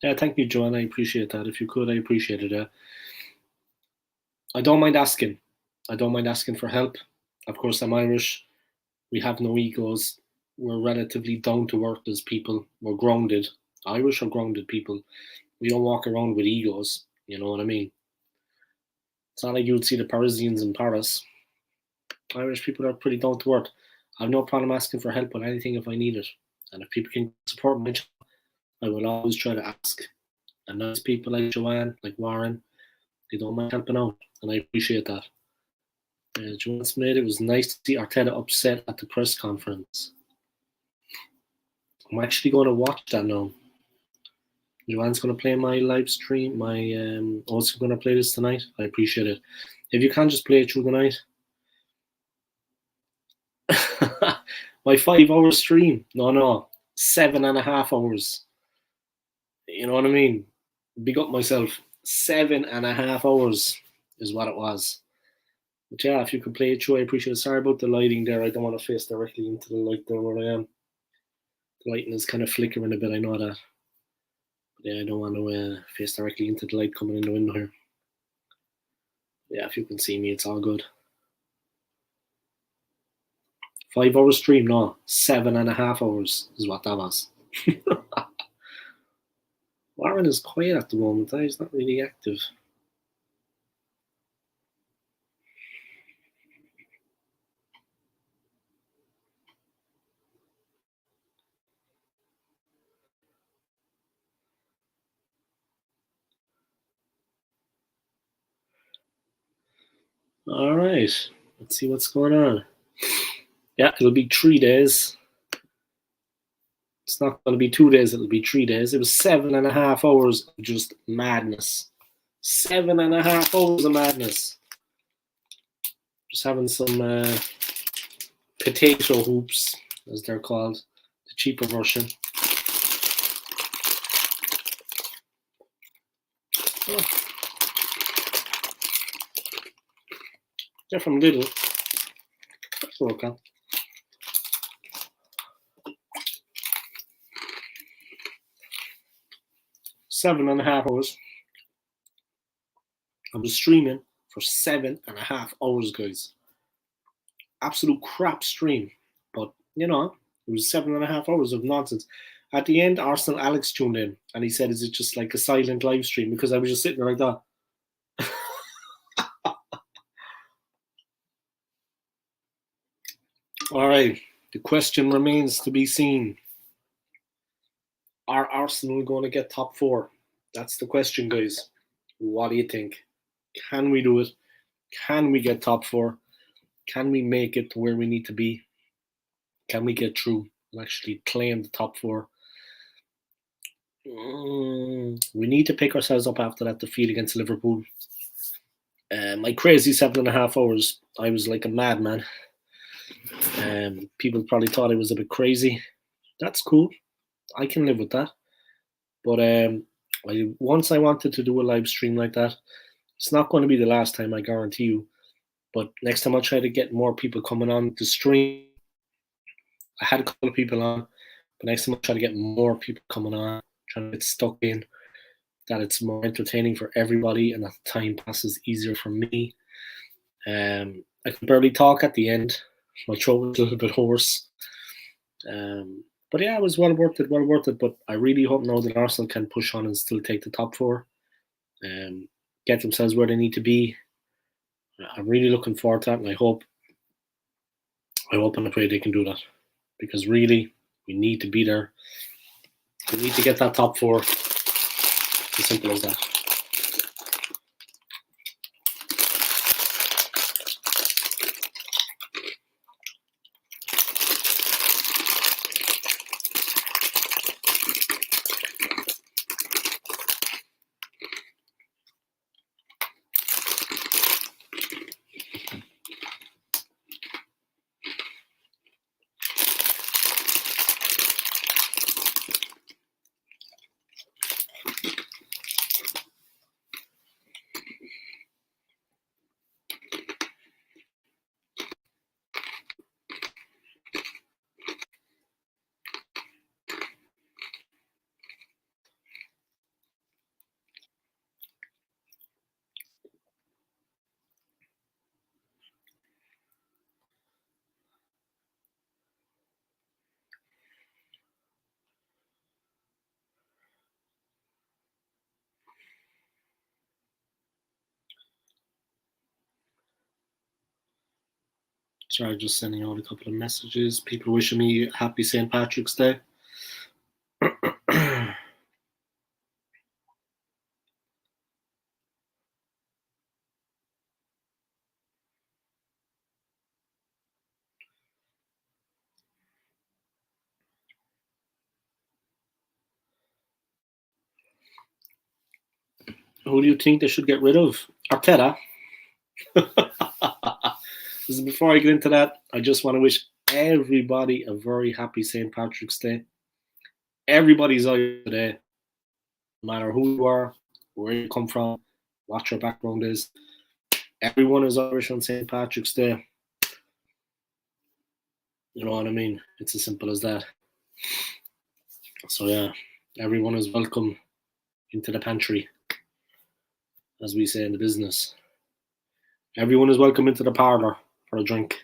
Speaker 1: Yeah, thank you, Joanne. I appreciate that. If you could, I appreciate it. I don't mind asking. I don't mind asking for help. Of course, I'm Irish. We have no egos. We're relatively down to earth as people. We're grounded. Irish are grounded people. We don't walk around with egos. You know what I mean? It's not like you'd see the Parisians in Paris. Irish people are pretty down to earth. I have no problem asking for help with anything if I need it. And if people can support my channel, I will always try to ask. And nice people like Joanne, like Warren, they don't mind helping out. And I appreciate that. Joanne Smith, it was nice to see Arteta upset at the press conference. I'm actually going to watch that now. Joanne's going to play my live stream. Also going to play this tonight. I appreciate it. If you can just play it through the night. My 5-hour stream. No. 7.5 hours. You know what I mean? Big up myself. 7.5 hours is what it was. But yeah, if you could play it through, I appreciate it. Sorry about the lighting there. I don't want to face directly into the light there where I am. The lighting is kind of flickering a bit. I know that. But yeah, I don't want to face directly into the light coming in the window here. Yeah, if you can see me, it's all good. 5-hour stream, no. 7.5 hours is what that was. Warren is quiet at the moment. He's not really active. All right. Let's see what's going on. Yeah, it'll be 3 days. It's not going to be 2 days. It'll be 3 days. It was 7.5 hours of just madness. 7.5 hours of madness. Just having some potato hoops, as they're called, the cheaper version. Oh. They're from Lidl. That's okay. Seven and a half hours. I was streaming for 7.5 hours, guys. Absolute crap stream. But, you know, it was 7.5 hours of nonsense. At the end, Arsenal Alex tuned in and he said, is it just like a silent live stream? Because I was just sitting there like that. All right. The question remains to be seen. Are Arsenal going to get top four? That's the question, guys. What do you think? Can we do it? Can we get top four? Can we make it to where we need to be? Can we get through and actually claim the top four? We need to pick ourselves up after that defeat against Liverpool. My crazy 7.5 hours, I was like a madman. People probably thought I was a bit crazy. That's cool. I can live with that. But once I wanted to do a live stream like that, it's not going to be the last time, I guarantee you. But next time I'll try to get more people coming on to stream I had a couple of people on, but next time I'll try to get more people coming on, trying to get stuck in, that it's more entertaining for everybody and that the time passes easier for me. I could barely talk at the end. My throat was a little bit hoarse. But yeah, it was well worth it, But I really hope now that Arsenal can push on and still take the top four, get themselves where they need to be. I'm really looking forward to that, and I hope and I pray they can do that, because really we need to be there. We need to get that top four. As simple as that. Sorry, just sending out a couple of messages. People wishing me happy St. Patrick's Day. Who do you think they should get rid of? Arteta? Before I get into that, I just want to wish everybody a very happy St. Patrick's Day. Everybody's Irish today, no matter who you are, where you come from, what your background is. Everyone is Irish on St. Patrick's Day. You know what I mean? It's as simple as that. So yeah, everyone is welcome into the pantry, as we say in the business. Everyone is welcome into the parlour for a drink.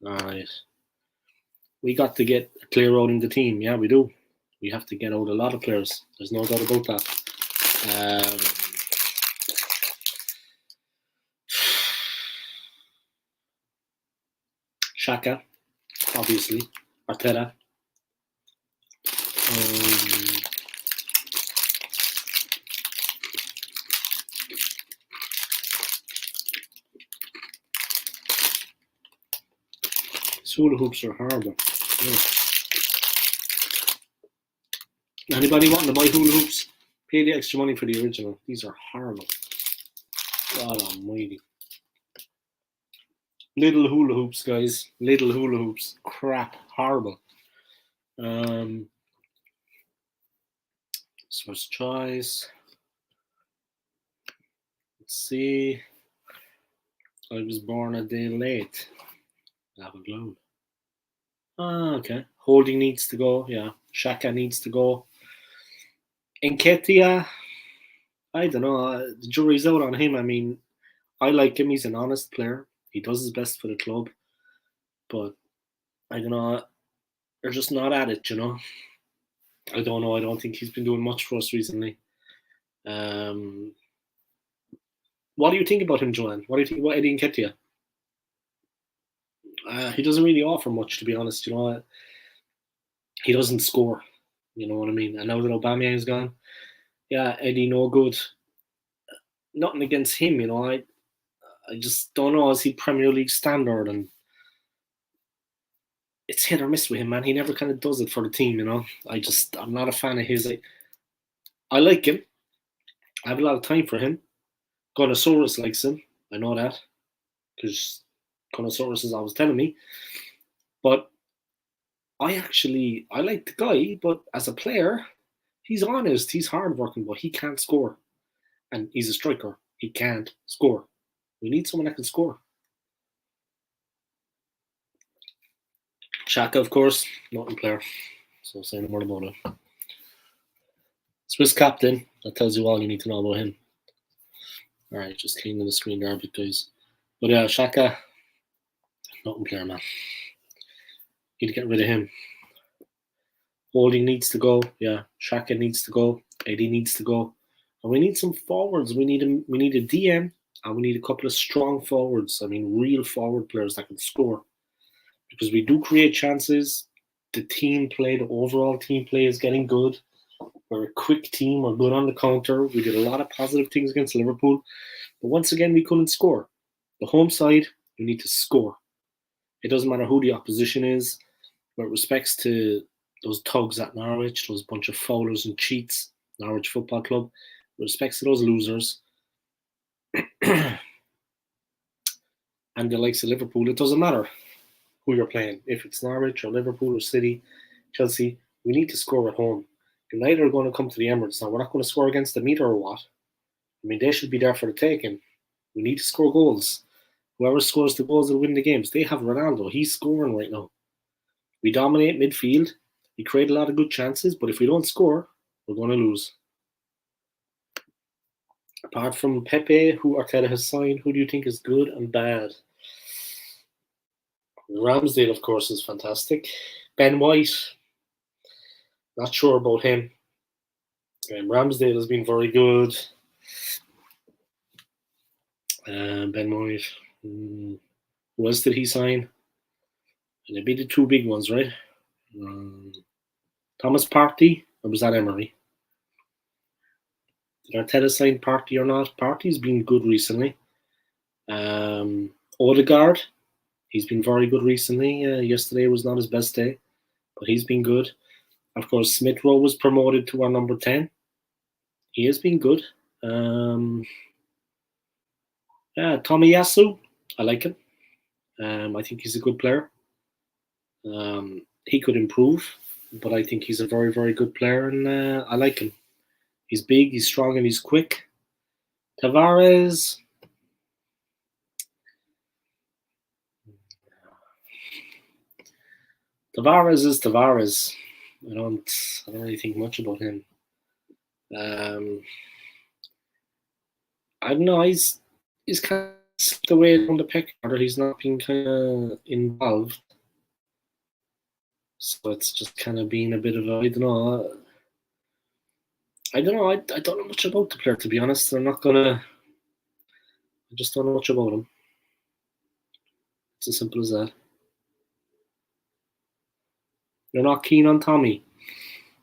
Speaker 1: Alright. We got to get a clear out in the team. Yeah, we do. We have to get out a lot of players. There's no doubt about that. Shaka, obviously. Arteta. Hula hoops are horrible. Yeah. Anybody wanting to buy hula hoops? Pay the extra money for the original. These are horrible. God almighty. Little hula hoops, guys. Little hula hoops. Crap. Horrible. First choice. Let's see. I was born a day late. Have a glow. Okay. Holding needs to go. Yeah. Shaka needs to go. Nketiah, I don't know. The jury's out on him. I mean, I like him. He's an honest player. He does his best for the club. But I don't know. They're just not at it, you know. I don't know. I don't think he's been doing much for us recently. What do you think about him, Joanne? What do you think about Eddie Nketiah? He doesn't really offer much, to be honest. You know, he doesn't score. You know what I mean? And now that Aubameyang's gone, yeah, Eddie, no good. Nothing against him, you know. I just don't know. Is he Premier League standard? And it's hit or miss with him, man. He never kind of does it for the team, you know. I'm not a fan of his. I like him. I have a lot of time for him. Gonosaurus likes him. I know that because Gonosaurus is always telling me. But I like the guy, but as a player, he's honest. He's hardworking, but he can't score. And he's a striker. He can't score. We need someone that can score. Xhaka, of course, nothing player. So say no more about it. Swiss captain, that tells you all you need to know about him. Alright, just cleaning the screen there a bit, guys. But yeah, Xhaka, nothing player, man. Need to get rid of him. Holding needs to go. Yeah, Xhaka needs to go. AD needs to go. And we need some forwards. We need a DM, and we need a couple of strong forwards. I mean, real forward players that can score. Because we do create chances. The team play, the overall team play is getting good. We're a quick team. We're good on the counter. We did a lot of positive things against Liverpool. But once again, we couldn't score. The home side, we need to score. It doesn't matter who the opposition is. With respects to those thugs at Norwich, those bunch of foulers and cheats, Norwich Football Club, with respects to those losers, and the likes of Liverpool, it doesn't matter who you're playing. If it's Norwich or Liverpool or City, Chelsea, we need to score at home. United are going to come to the Emirates now. We're not going to score against them either or what? I mean, they should be there for the taking. We need to score goals. Whoever scores the goals will win the games. They have Ronaldo. He's scoring right now. We dominate midfield. We create a lot of good chances, but if we don't score, we're going to lose. Apart from Pepe, who Arteta has signed, who do you think is good and bad? Ramsdale, of course, is fantastic. Ben White, not sure about him. Ramsdale has been very good. Ben White. Who else did he sign? And it'd be the two big ones, right? Thomas Partey, or was that Emery? Did Arteta sign Partey or not? Partey's been good recently. Odegaard, he's been very good recently. Yesterday was not his best day, but he's been good. Of course, Smith Rowe was promoted to our number 10. He has been good. Tomiyasu, I like him. I think he's a good player. He could improve, but I think he's a very, very good player, and I like him. He's big, he's strong, and he's quick. Tavares. Tavares is Tavares. I don't really think much about him. I don't know. He's kind of slipped away from the pecking order. He's not been kind of involved, so it's just kind of been a bit of a, I don't know. I don't know much about the player, to be honest. I just don't know much about him. It's as simple as that. You're not keen on Tommy?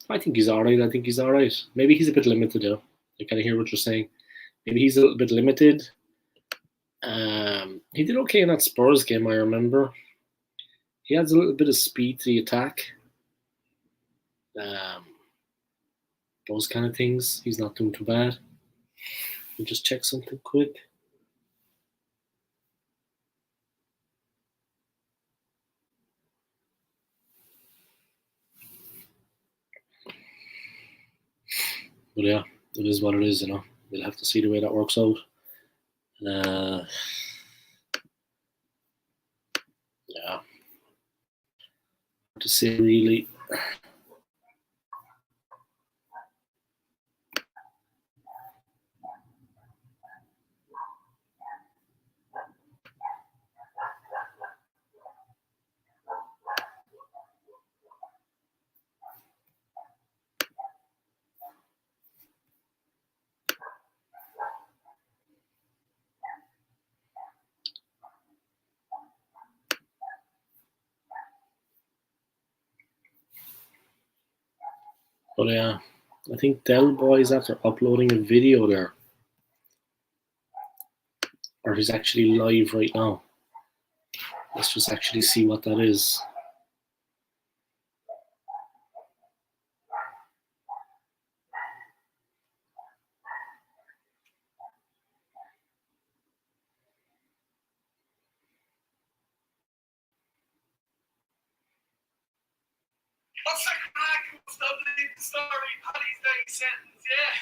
Speaker 1: I think he's alright. Maybe he's a bit limited though. I kind of hear what you're saying. Maybe he's a little bit limited. He did okay in that Spurs game, I remember. He has a little bit of speed to the attack. Those kind of things. He's not doing too bad. Let me just check something quick. But yeah, it is what it is, you know. We'll have to see the way that works out. Yeah. To say really. But yeah, I think Del Boy is after uploading a video there. Or he's actually live right now. Let's just actually see what that is.
Speaker 3: What's the crack? What's the bleeding story? Paddy's Day sentence, yeah.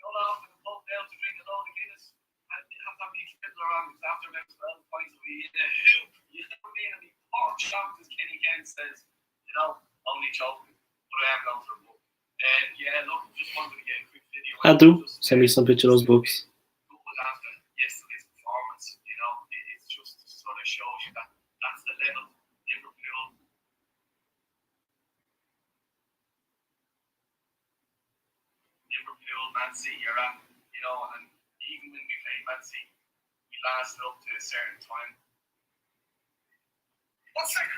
Speaker 3: Go off to the pub now to drink a load of Guinness and have that many fiddler on because after about 12 pints of a hoop, you know what I mean? And he pork chopped his kid but I am going for a book. And yeah, look, just wanted to get a quick video.
Speaker 1: I do. Send me some pictures of those books.
Speaker 3: Good after yesterday's performance, you know, it just sort of shows you that that's the level Liverpool, Man City are at, you know, and even when we played Man City, we lasted up to a certain time. What's that?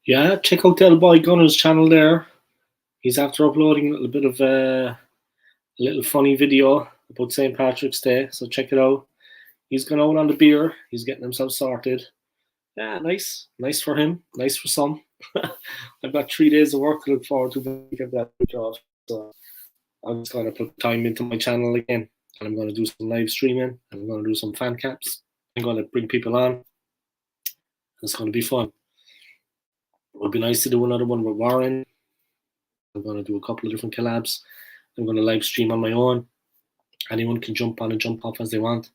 Speaker 1: Yeah, check out Del Boy Gunner's channel there. He's after uploading a little bit of a little funny video about St. Patrick's Day, so check it out. He's gone out on the beer. He's getting himself sorted. Yeah, nice. Nice for him. Nice for some. I've got 3 days of work to look forward to when I get that week off. So I'm just going to put time into my channel again. And I'm going to do some live streaming. I'm going to do some fan caps. I'm going to bring people on. It's going to be fun. It would be nice to do another one with Warren. I'm going to do a couple of different collabs. I'm going to live stream on my own. Anyone can jump on and jump off as they want.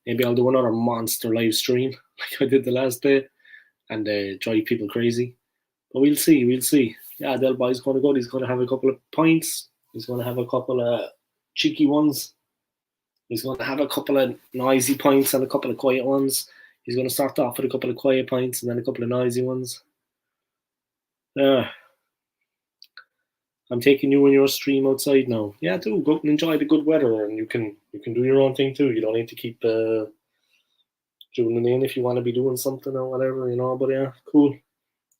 Speaker 1: Maybe I'll do another monster live stream like I did the last day and drive people crazy. But we'll see, we'll see. Yeah, Del Boy's going to go. He's going to have a couple of points. He's going to have a couple of cheeky ones. He's going to have a couple of noisy points and a couple of quiet ones. He's going to start off with a couple of quiet points and then a couple of noisy ones. I'm taking you on your stream outside now. Yeah, do go and enjoy the good weather, and you can do your own thing too. You don't need to keep tuning in if you want to be doing something or whatever, you know. But yeah, cool.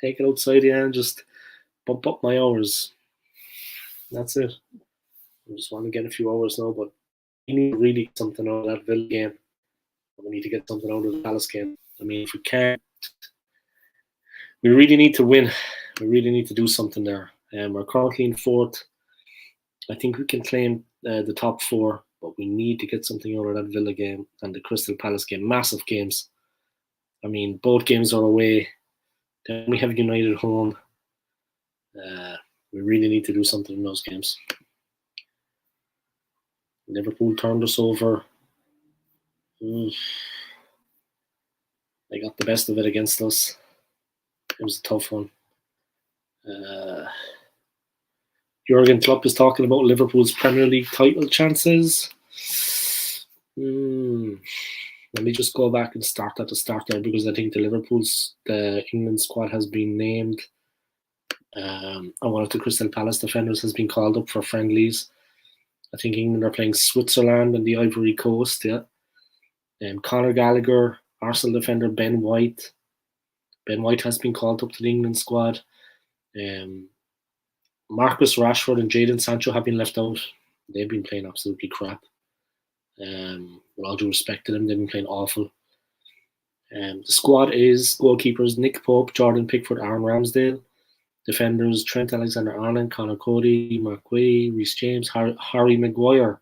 Speaker 1: Take it outside, yeah, and just bump up my hours. That's it. I just want to get a few hours now, but we need to really get something out of that Villa game. We need to get something out of the Palace game. I mean, if we can't, we really need to win. We really need to do something there. We're currently in 4th. I think we can claim the top 4, but we need to get something out of that Villa game and the Crystal Palace game. Massive games. I mean, both games are away. Then we have United home. We really need to do something in those games. Liverpool turned us over. They got the best of it against us. It was a tough one. Jurgen Klopp is talking about Liverpool's Premier League title chances. Let me just go back and start at the start there, because I think the England squad has been named. And one of the Crystal Palace defenders has been called up for friendlies. I think England are playing Switzerland and the Ivory Coast, yeah. Conor Gallagher, Arsenal defender Ben White. Ben White has been called up to the England squad. Marcus Rashford and Jadon Sancho have been left out. They've been playing absolutely crap. With all due respect to them, they've been playing awful. The squad is goalkeepers Nick Pope, Jordan Pickford, Aaron Ramsdale. Defenders Trent Alexander-Arnold, Connor Cody, Mark Way, Reece James, Harry Maguire,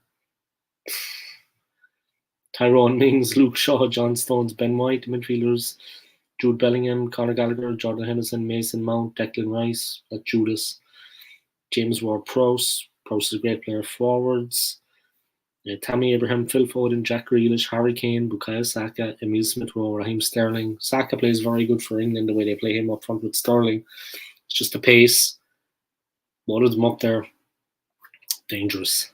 Speaker 1: Tyrone Mings, Luke Shaw, John Stones, Ben White. Midfielders Jude Bellingham, Conor Gallagher, Jordan Henderson, Mason Mount, Declan Rice, Judas, James Ward-Prowse. Prowse is a great player. Forwards Tammy Abraham, Phil Foden, Jack Grealish, Harry Kane, Bukayo Saka, Emile Smith-Rowe, Raheem Sterling. Saka plays very good for England the way they play him up front with Sterling. It's just the pace. Both of them up there, dangerous.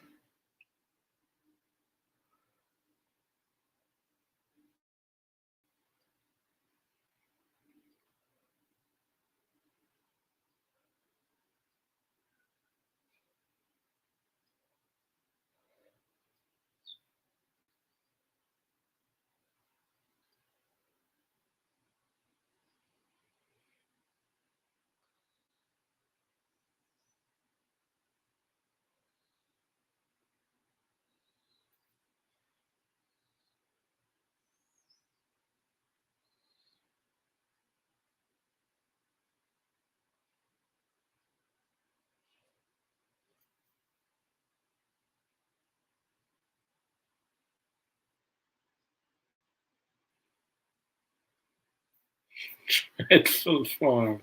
Speaker 1: Dreadful form.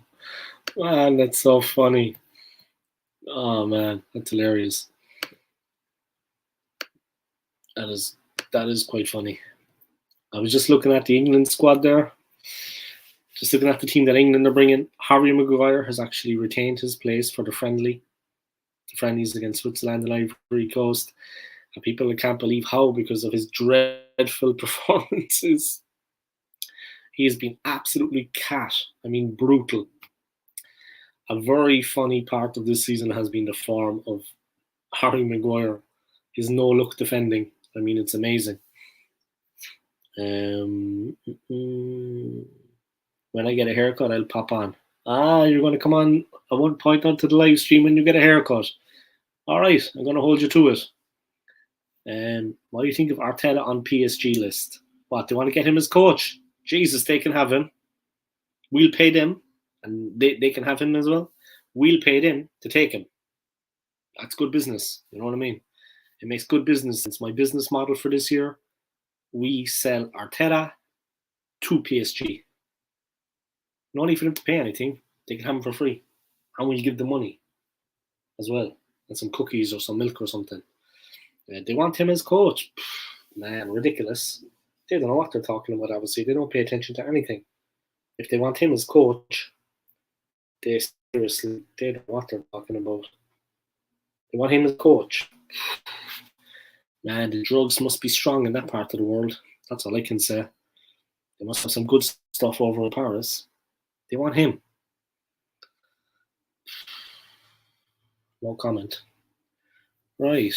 Speaker 1: Man, that's so funny. Oh man, that's hilarious. That is quite funny. I was just looking at the England squad there. Just looking at the team that England are bringing. Harry Maguire has actually retained his place for the friendlies against Switzerland and Ivory Coast. And people can't believe how, because of his dreadful performances. He has been absolutely cat. I mean, brutal. A very funny part of this season has been the form of Harry Maguire. His no-look defending. I mean, it's amazing. When I get a haircut, I'll pop on. You're going to come on at one point onto the live stream when you get a haircut. All right, I'm going to hold you to it. What do you think of Arteta on PSG list? What, they want to get him as coach? Jesus, they can have him. We'll pay them, and they can have him as well. We'll pay them to take him. That's good business. You know what I mean? It makes good business. It's my business model for this year. We sell Arteta to PSG. No need for them to pay anything. They can have him for free. And we'll give them money as well. And some cookies or some milk or something. They want him as coach. Man, ridiculous. They don't know what they're talking about, obviously. They don't pay attention to anything. If they want him as coach, they don't know what they're talking about. They want him as coach. Man, the drugs must be strong in that part of the world. That's all I can say. They must have some good stuff over in Paris. They want him. No comment. Right.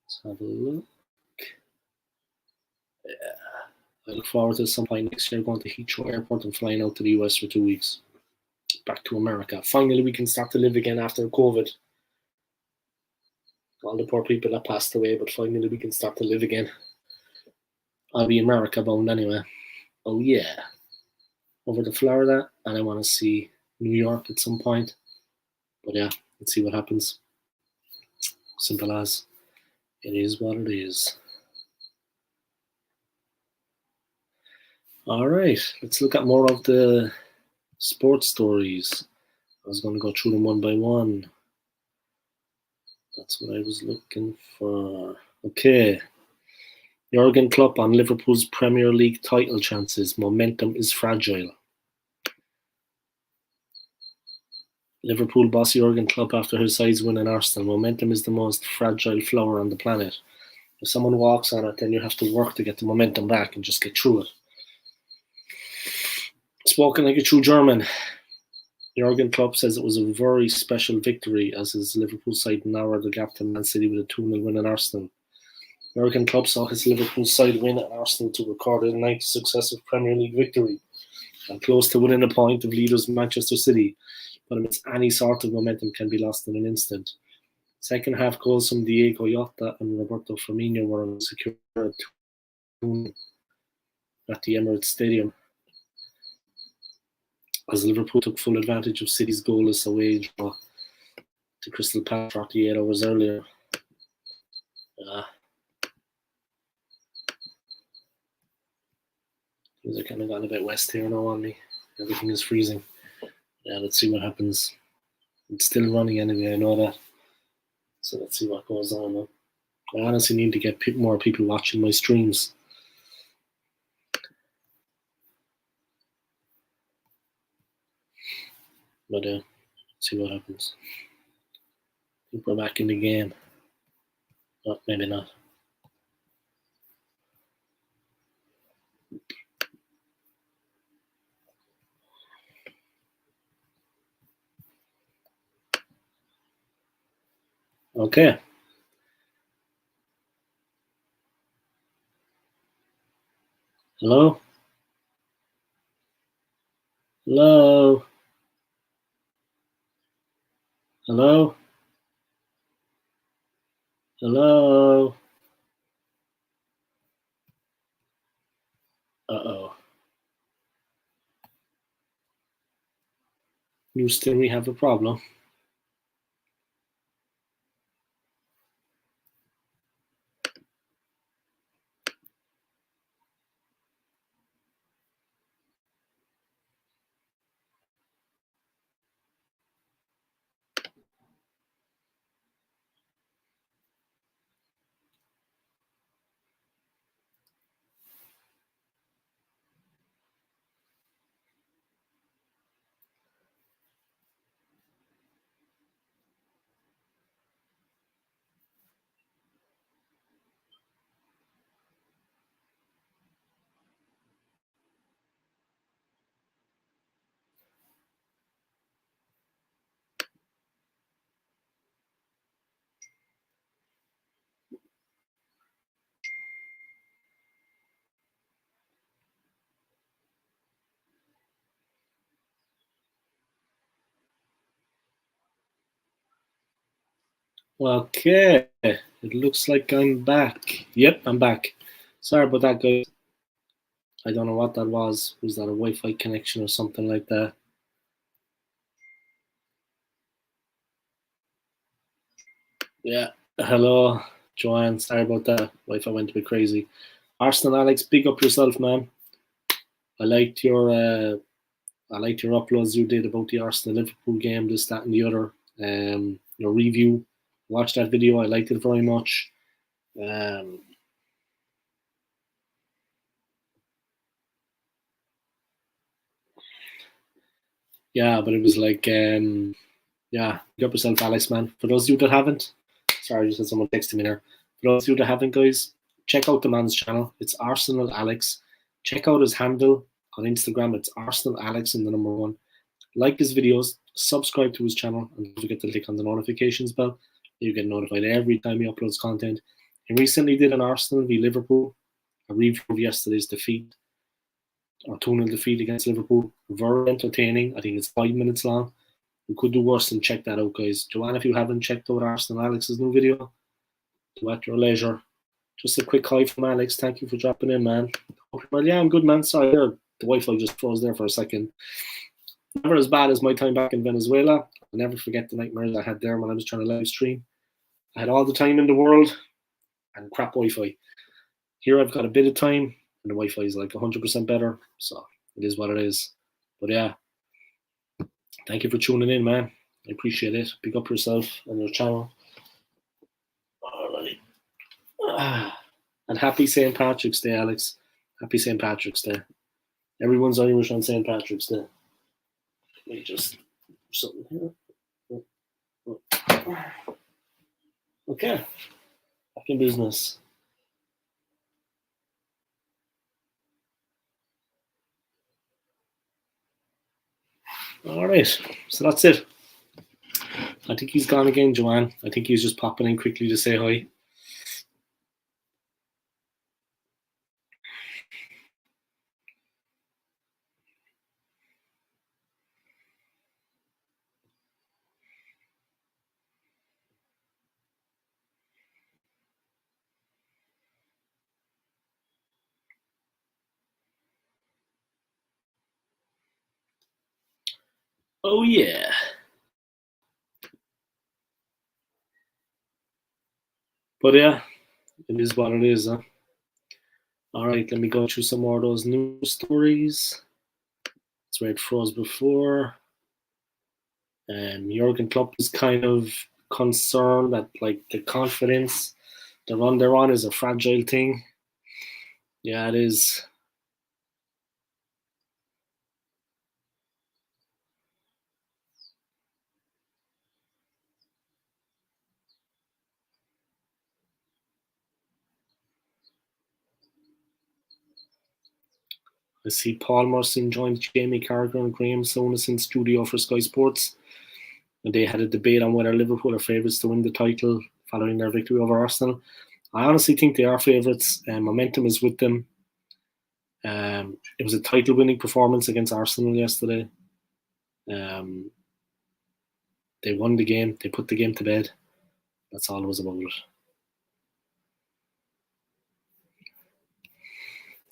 Speaker 1: Let's have a look. I look forward to some point next year going to Heathrow Airport and flying out to the US for 2 weeks. Back to America. Finally, we can start to live again after COVID. All the poor people that passed away, but finally we can start to live again. I'll be America bound anyway. Oh yeah. Over to Florida, and I want to see New York at some point. But yeah, let's see what happens. Simple as. It is what it is. All right, let's look at more of the sports stories. I was going to go through them one by one. That's what I was looking for. Okay. Jurgen Klopp on Liverpool's Premier League title chances. Momentum is fragile. Liverpool boss Jurgen Klopp after his side's win in Arsenal. Momentum is the most fragile flower on the planet. If someone walks on it, then you have to work to get the momentum back and just get through it. Spoken like a true German, Jurgen Klopp says it was a very special victory as his Liverpool side narrowed the gap to Man City with a 2-0 win in Arsenal. Jurgen Klopp saw his Liverpool side win at Arsenal to record a ninth successive Premier League victory and close to winning a point of leaders Manchester City, but amidst any sort of momentum can be lost in an instant. Second half goals from Diego Jota and Roberto Firmino were secured at the Emirates Stadium, as Liverpool took full advantage of City's goalless away draw to Crystal Palace 48 hours earlier. Things are kind of gone a bit west here now on me. Everything is freezing. Yeah, let's see what happens. It's still running anyway, I know that. So let's see what goes on now. I honestly need to get more people watching my streams. But see what happens. I think we're back in the game. Oh, maybe not. Okay. Hello? Hello? Hello? Hello? Uh-oh. Houston, we have a problem. Okay, it looks like I'm back. Yep, I'm back. Sorry about that, guys. I don't know what that was. Was that a Wi-Fi connection or something like that? Yeah. Hello, Joanne. Sorry about that. Wi-Fi went a bit crazy. Arsenal Alex, big up yourself, man. I liked your uploads you did about the Arsenal Liverpool game, this, that, and the other. Your review. Watched that video. I liked it very much. Yeah, but it was like, yeah, big up yourself, Alex, man. For those of you that haven't, sorry, I just had someone texting me there. For those of you that haven't, guys, check out the man's channel. It's Arsenal Alex. Check out his handle on Instagram. It's Arsenal Alex and the number 1. Like his videos, subscribe to his channel, and don't forget to click on the notifications bell. You get notified every time he uploads content. He recently did an Arsenal v Liverpool, a review of yesterday's defeat, or 2-0 defeat against Liverpool. Very entertaining. I think it's 5 minutes long. We could do worse than check that out, guys. Joanne, if you haven't checked out Arsenal Alex's new video, do at your leisure. Just a quick hi from Alex. Thank you for dropping in, man. Well, yeah, I'm good, man. Sorry, the Wi-Fi just froze there for a second. Never as bad as my time back in Venezuela. I'll never forget the nightmares I had there when I was trying to live stream. I had all the time in the world and crap Wi-Fi. Here I've got a bit of time and the Wi-Fi is like 100% better. So it is what it is. But yeah, thank you for tuning in, man. I appreciate it. Pick up yourself and your channel. Alright. And happy St. Patrick's Day, Alex. Happy St. Patrick's Day. Everyone's Irish on St. Patrick's Day. Let me just something here. Okay. Back in business. Alright. So that's it. I think he's gone again, Joanne. I think he's just popping in quickly to say hi. Oh yeah. But yeah, it is what it is, huh? Alright, let me go through some more of those news stories. That's where it froze before. Jurgen Klopp is kind of concerned that like the confidence the run they're on is a fragile thing. Yeah, it is. I see Paul Merson joined Jamie Carragher and Graham Souness in studio for Sky Sports. And they had a debate on whether Liverpool are favourites to win the title following their victory over Arsenal. I honestly think they are favourites. Momentum is with them. It was a title-winning performance against Arsenal yesterday. They won the game. They put the game to bed. That's all it was about it.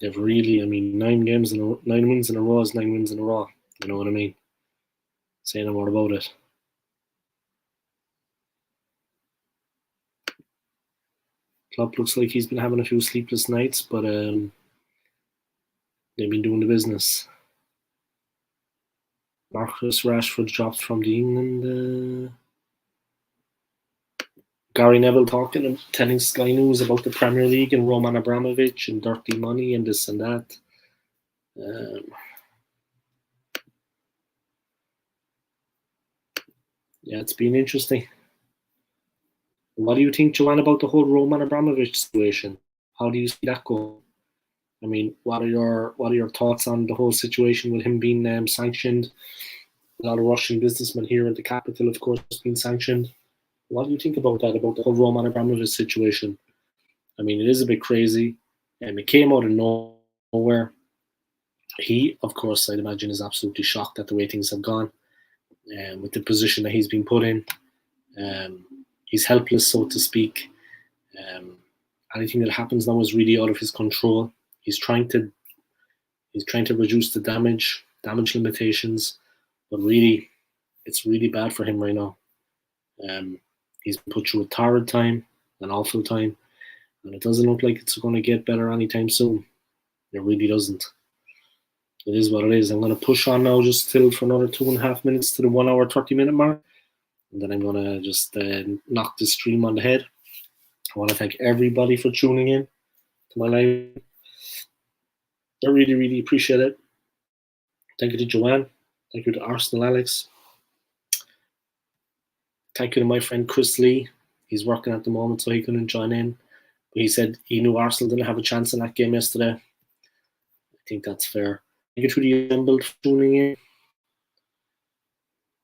Speaker 1: They've really, 9 wins in a row is 9 wins in a row. You know what I mean? Say no more about it. Klopp looks like he's been having a few sleepless nights, but they've been doing the business. Marcus Rashford dropped from the England. Gary Neville talking and telling Sky News about the Premier League and Roman Abramovich and dirty money and this and that. Yeah, it's been interesting. What do you think, Joanne, about the whole Roman Abramovich situation? How do you see that go? What are your thoughts on the whole situation with him being sanctioned? A lot of Russian businessmen here in the capital, of course, being sanctioned. What do you think about that, about the whole Roman Abramovich situation? It is a bit crazy. It came out of nowhere. He, of course, I'd imagine, is absolutely shocked at the way things have gone with the position that he's been put in. he's helpless, so to speak. Anything that happens now is really out of his control. He's trying to reduce the damage limitations, but really, it's really bad for him right now. He's been put through a torrid time, an awful time, and it doesn't look like it's going to get better anytime soon. It really doesn't. It is what it is. I'm going to push on now just till for another 2.5 minutes to the 1 hour 30-minute mark, and then I'm going to just knock the stream on the head. I want to thank everybody for tuning in to my live. I really, really appreciate it. Thank you to Joanne. Thank you to Arsenal Alex. Thank you to my friend Chris Lee. He's working at the moment, so he couldn't join in. But he said he knew Arsenal didn't have a chance in that game yesterday. I think that's fair. Thank you to the assembled for tuning in.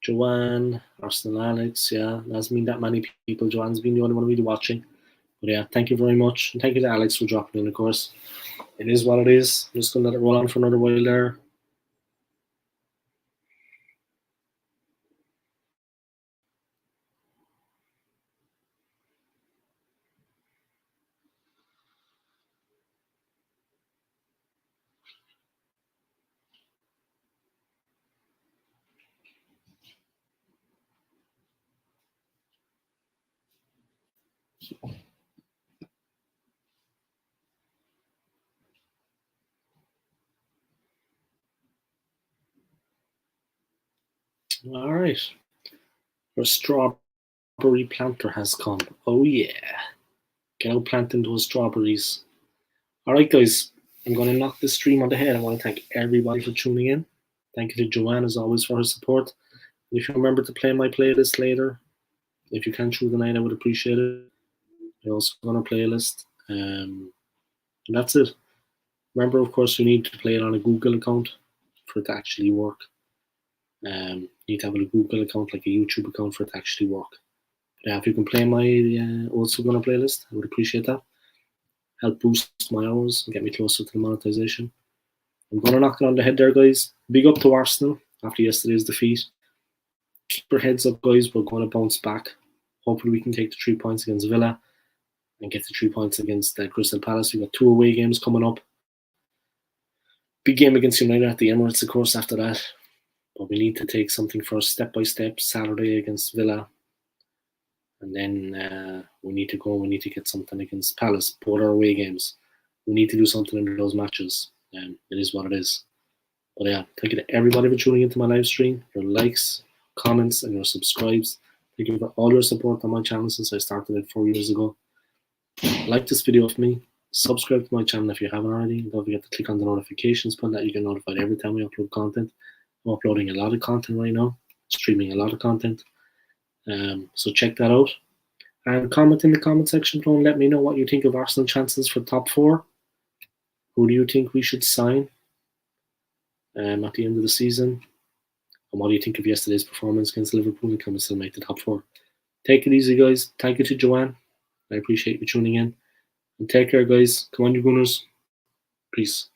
Speaker 1: Joanne, Arsenal Alex, yeah, there hasn't been that many people. Joanne's been the only one really watching. But yeah, thank you very much. And thank you to Alex for dropping in, of course. It is what it is. I'm just going to let it roll on for another while there. All right. Our strawberry planter has come. Oh, yeah. Get out planting those strawberries. All right, guys. I'm going to knock this stream on the head. I want to thank everybody for tuning in. Thank you to Joanne, as always, for her support. And if you remember to play my playlist later, if you can through the night, I would appreciate it. I also on a playlist. And that's it. Remember, of course, you need to play it on a Google account for it to actually work. You need to have a Google account, like a YouTube account, for it to actually work. But yeah, if you can play my also gonna playlist, I would appreciate that. Help boost my hours and get me closer to the monetization. I'm gonna knock it on the head there, guys. Big up to Arsenal after yesterday's defeat. Keep your heads up, guys. We're going to bounce back. Hopefully, we can take the 3 points against Villa and get the 3 points against Crystal Palace. We've got 2 away games coming up. Big game against United at the Emirates, of course, after that. But we need to take something first, step by step. Saturday against Villa. And then we need to get something against Palace. Both our away games. We need to do something in those matches. It is what it is. But yeah, thank you to everybody for tuning into my live stream. Your likes, comments, and your subscribes. Thank you for all your support on my channel since I started it 4 years ago. Like this video with me. Subscribe to my channel if you haven't already. Don't forget to click on the notifications button that you get notified every time we upload content. I'm uploading a lot of content right now. Streaming a lot of content. So check that out. And comment in the comment section below and let me know what you think of Arsenal chances for top 4. Who do you think we should sign at the end of the season? And what do you think of yesterday's performance against Liverpool, and can we still make the top 4? Take it easy, guys. Thank you to Joanne. I appreciate you tuning in. And take care, guys. Come on, you Gunners. Peace.